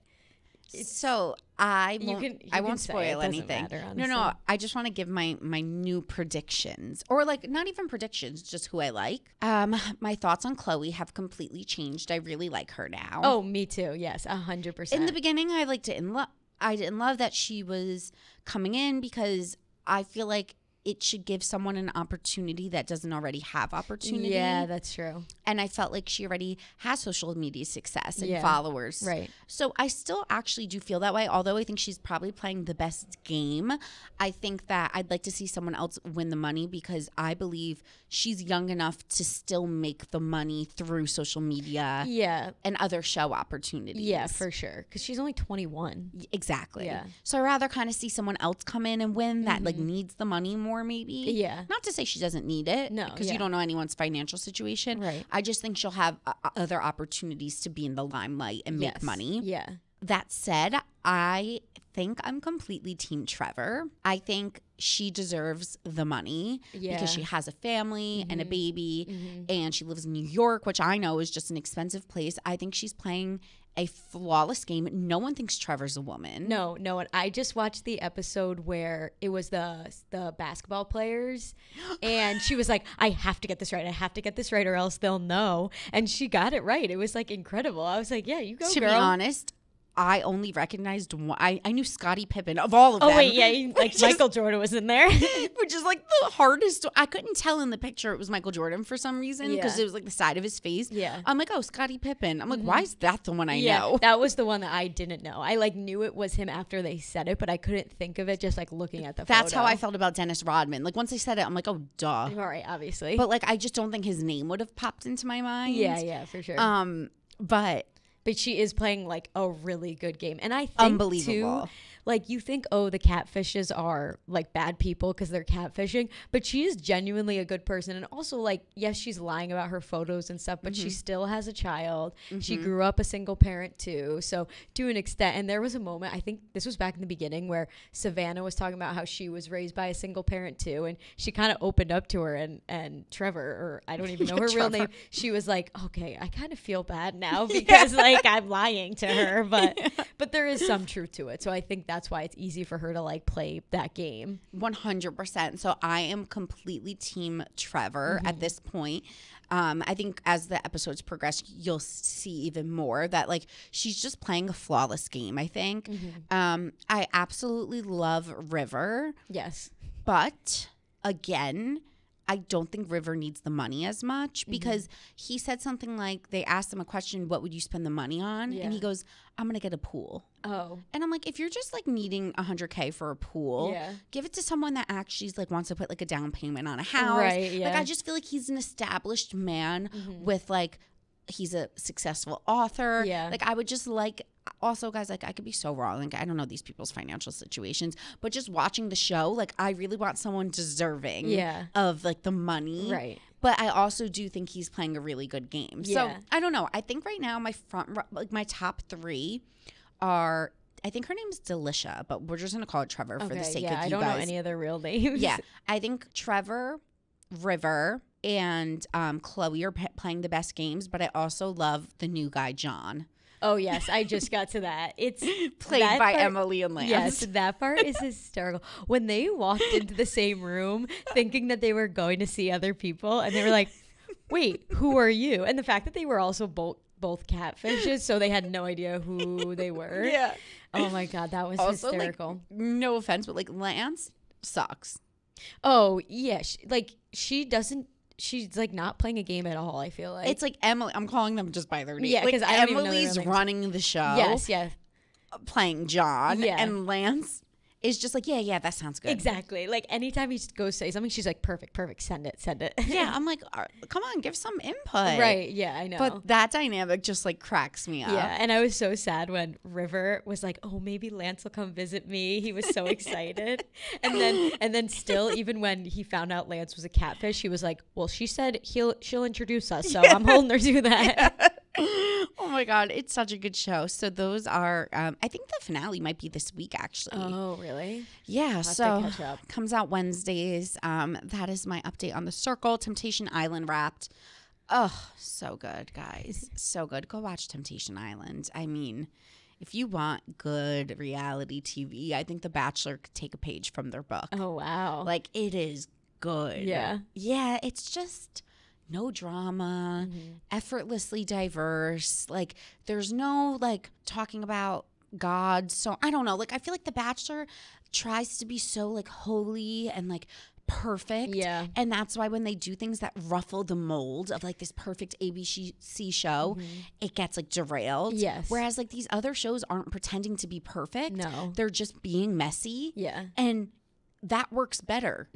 so I won't say spoil it anything. matter, No, I just want to give my new predictions, or like not even predictions, just who I like. My thoughts on Chloe have completely changed. I really like her now. Oh, me too. Yes, 100%. In the beginning, I didn't love that she was coming in because I feel like it should give someone an opportunity that doesn't already have opportunity. Yeah, that's true. And I felt like she already has social media success and Yeah. followers. Right. So I still actually do feel that way, although I think she's probably playing the best game. I think that I'd like to see someone else win the money because I believe she's young enough to still make the money through social media Yeah. and other show opportunities. Yeah, for sure. Because she's only 21. Exactly. Yeah. So I'd rather kind of see someone else come in and win that like needs the money more maybe. Yeah. Not to say she doesn't need it. No, Because yeah. you don't know anyone's financial situation. Right. I just think she'll have other opportunities to be in the limelight and make Yes. money. Yeah. That said, I think I'm completely Team Trevor. I think she deserves the money Yeah. because she has a family and a baby and she lives in New York, which I know is just an expensive place. I think she's playing a flawless game. No one thinks Trevor's a woman. No. And I just watched the episode where it was the basketball players, and she was like, "I have to get this right. I have to get this right, or else they'll know." And she got it right. It was like incredible. I was like, "Yeah, you go, To girl." be honest, I only recognized one. I knew Scottie Pippen of all of them. Oh wait, yeah, like Michael Jordan was in there. Which is like the hardest. I couldn't tell in the picture it was Michael Jordan for some reason because Yeah. it was like the side of his face. Yeah. I'm like, oh, Scottie Pippen. I'm like, why is that the one I Yeah, know? that was the one that I didn't know. I like knew it was him after they said it, but I couldn't think of it just like looking at the That's photo. how I felt about Dennis Rodman. Like once they said it, I'm like, oh, duh. All right, obviously. But like, I just don't think his name would have popped into my mind. yeah, for sure. But she is playing like a really good game. And I think Unbelievable. too, like you think, oh, the catfishes are like bad people because they're catfishing, but she is genuinely a good person. And also like, yes, she's lying about her photos and stuff, but she still has a child. She grew up a single parent too. So to an extent, and there was a moment, I think this was back in the beginning, where Savannah was talking about how she was raised by a single parent too. And she kind of opened up to her, and Trevor, or I don't even know her real name, she was like, okay, I kind of feel bad now because like I'm lying to her, but there is some truth to it. So I think that's why it's easy for her to like play that game. 100%. So I am completely Team Trevor at this point. I think as the episodes progress, you'll see even more that like she's just playing a flawless game, I think. I absolutely love River, Yes. but again, I don't think River needs the money as much because he said something like, they asked him a question, what would you spend the money on? Yeah. And he goes, I'm going to get a pool. Oh. And I'm like, if you're just like needing $100K for a pool, Yeah. give it to someone that actually like wants to put like a down payment on a house. Right, Like yeah. I just feel like he's an established man with like, he's a successful author. Yeah. Like I would just like, also guys, like I could be so wrong. Like I don't know these people's financial situations, but just watching the show, like I really want someone deserving Yeah. of like the money. Right. But I also do think he's playing a really good game. So Yeah. I don't know. I think right now like my top three are, I think her name's Delicia, but we're just gonna call it Trevor for the sake of you I don't guys. know any of their real names. Yeah, I think Trevor, River, and Chloe are playing the best games. But I also love the new guy, John, Oh yes, I just got to that. It's played that by part- Emily and Lance. Yes, that part is hysterical. When they walked into the same room thinking that they were going to see other people, and they were like, "Wait, who are you?" And the fact that they were also both catfishes, so they had no idea who they were. Yeah. Oh my god, that was Also, hysterical. like, no offense, but like Lance sucks. Oh yeah, she doesn't. She's like not playing a game at all. I feel like It's like Emily. I'm calling them just by their name. Yeah, like 'cause I don't even know their Emily's real names. running the show. yes, Playing John. Yeah. And Lance is just like, yeah, that sounds good. exactly. Like anytime he goes say something, she's like, perfect, send it. Yeah, I'm like, come on, give some input. Right. Yeah, I know. But that dynamic just like cracks me up. yeah, and I was so sad when River was like, "Oh, maybe Lance will come visit me." He was so excited, and then still, even when he found out Lance was a catfish, he was like, "Well, she said she'll introduce us, so I'm holding her to that." Oh my god, it's such a good show. So those are, I think the finale might be this week actually. Oh, really? Yeah, have to so catch up. comes out Wednesdays. That is my update on The Circle. Temptation Island wrapped. Oh, so good, guys. So good. Go watch Temptation Island. I mean, if you want good reality TV, I think The Bachelor could take a page from their book. Oh, wow. Like, it is good. Yeah. Yeah, it's just no drama, effortlessly diverse. Like, there's no, like, talking about God. So, I don't know. Like, I feel like The Bachelor tries to be so, like, holy and, like, perfect. Yeah. And that's why when they do things that ruffle the mold of like this perfect ABC show, it gets like derailed. Yes. Whereas like these other shows aren't pretending to be perfect. No. They're just being messy. Yeah. And that works better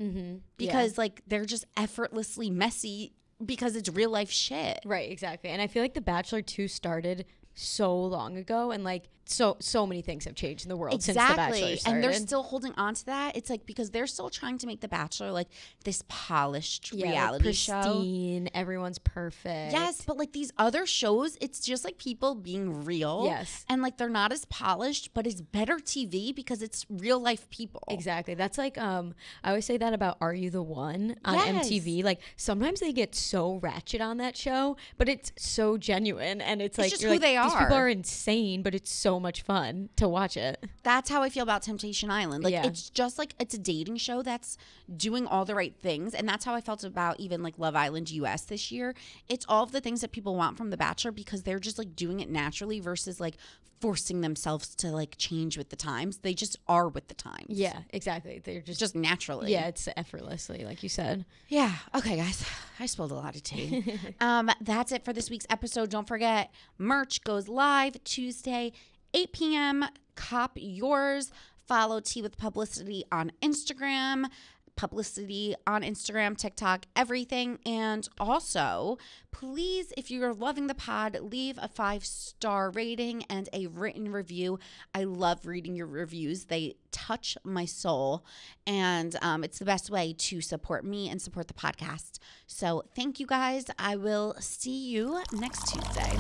because Yeah. like they're just effortlessly messy because it's real life shit. Right, exactly. And I feel like The Bachelor 2 started so long ago, and like so many things have changed in the world since The Bachelor started. And they're still holding on to that. It's like because they're still trying to make The Bachelor like this polished reality show. Pristine, everyone's perfect. Yes, but like these other shows, it's just like people being real. Yes. And like they're not as polished, but it's better TV because it's real life people. Exactly. That's like I always say that about Are You the One on Yes. MTV. Like sometimes they get so ratchet on that show, but it's so genuine, and it's like just you're who like, they these people are. are insane, but it's so much fun to watch it. That's how I feel about Temptation Island. Like Yeah. it's just like it's a dating show that's doing all the right things, and that's how I felt about even like Love Island US this year. It's all of the things that people want from The Bachelor because they're just like doing it naturally versus like forcing themselves to like change with the times. They just are with the times. Yeah, exactly. They're Just naturally. yeah, it's effortlessly, like you said. Yeah. Okay, guys. I spilled a lot of tea. That's it for this week's episode. Don't forget, merch goes live Tuesday, 8 p.m. Cop yours. Follow Tea with Publyssity on Instagram. Publyssity on Instagram, TikTok, everything. And also, please, if you're loving the pod, leave a 5-star rating and a written review. I love reading your reviews. They touch my soul. And it's the best way to support me and support the podcast. So thank you guys. I will see you next Tuesday.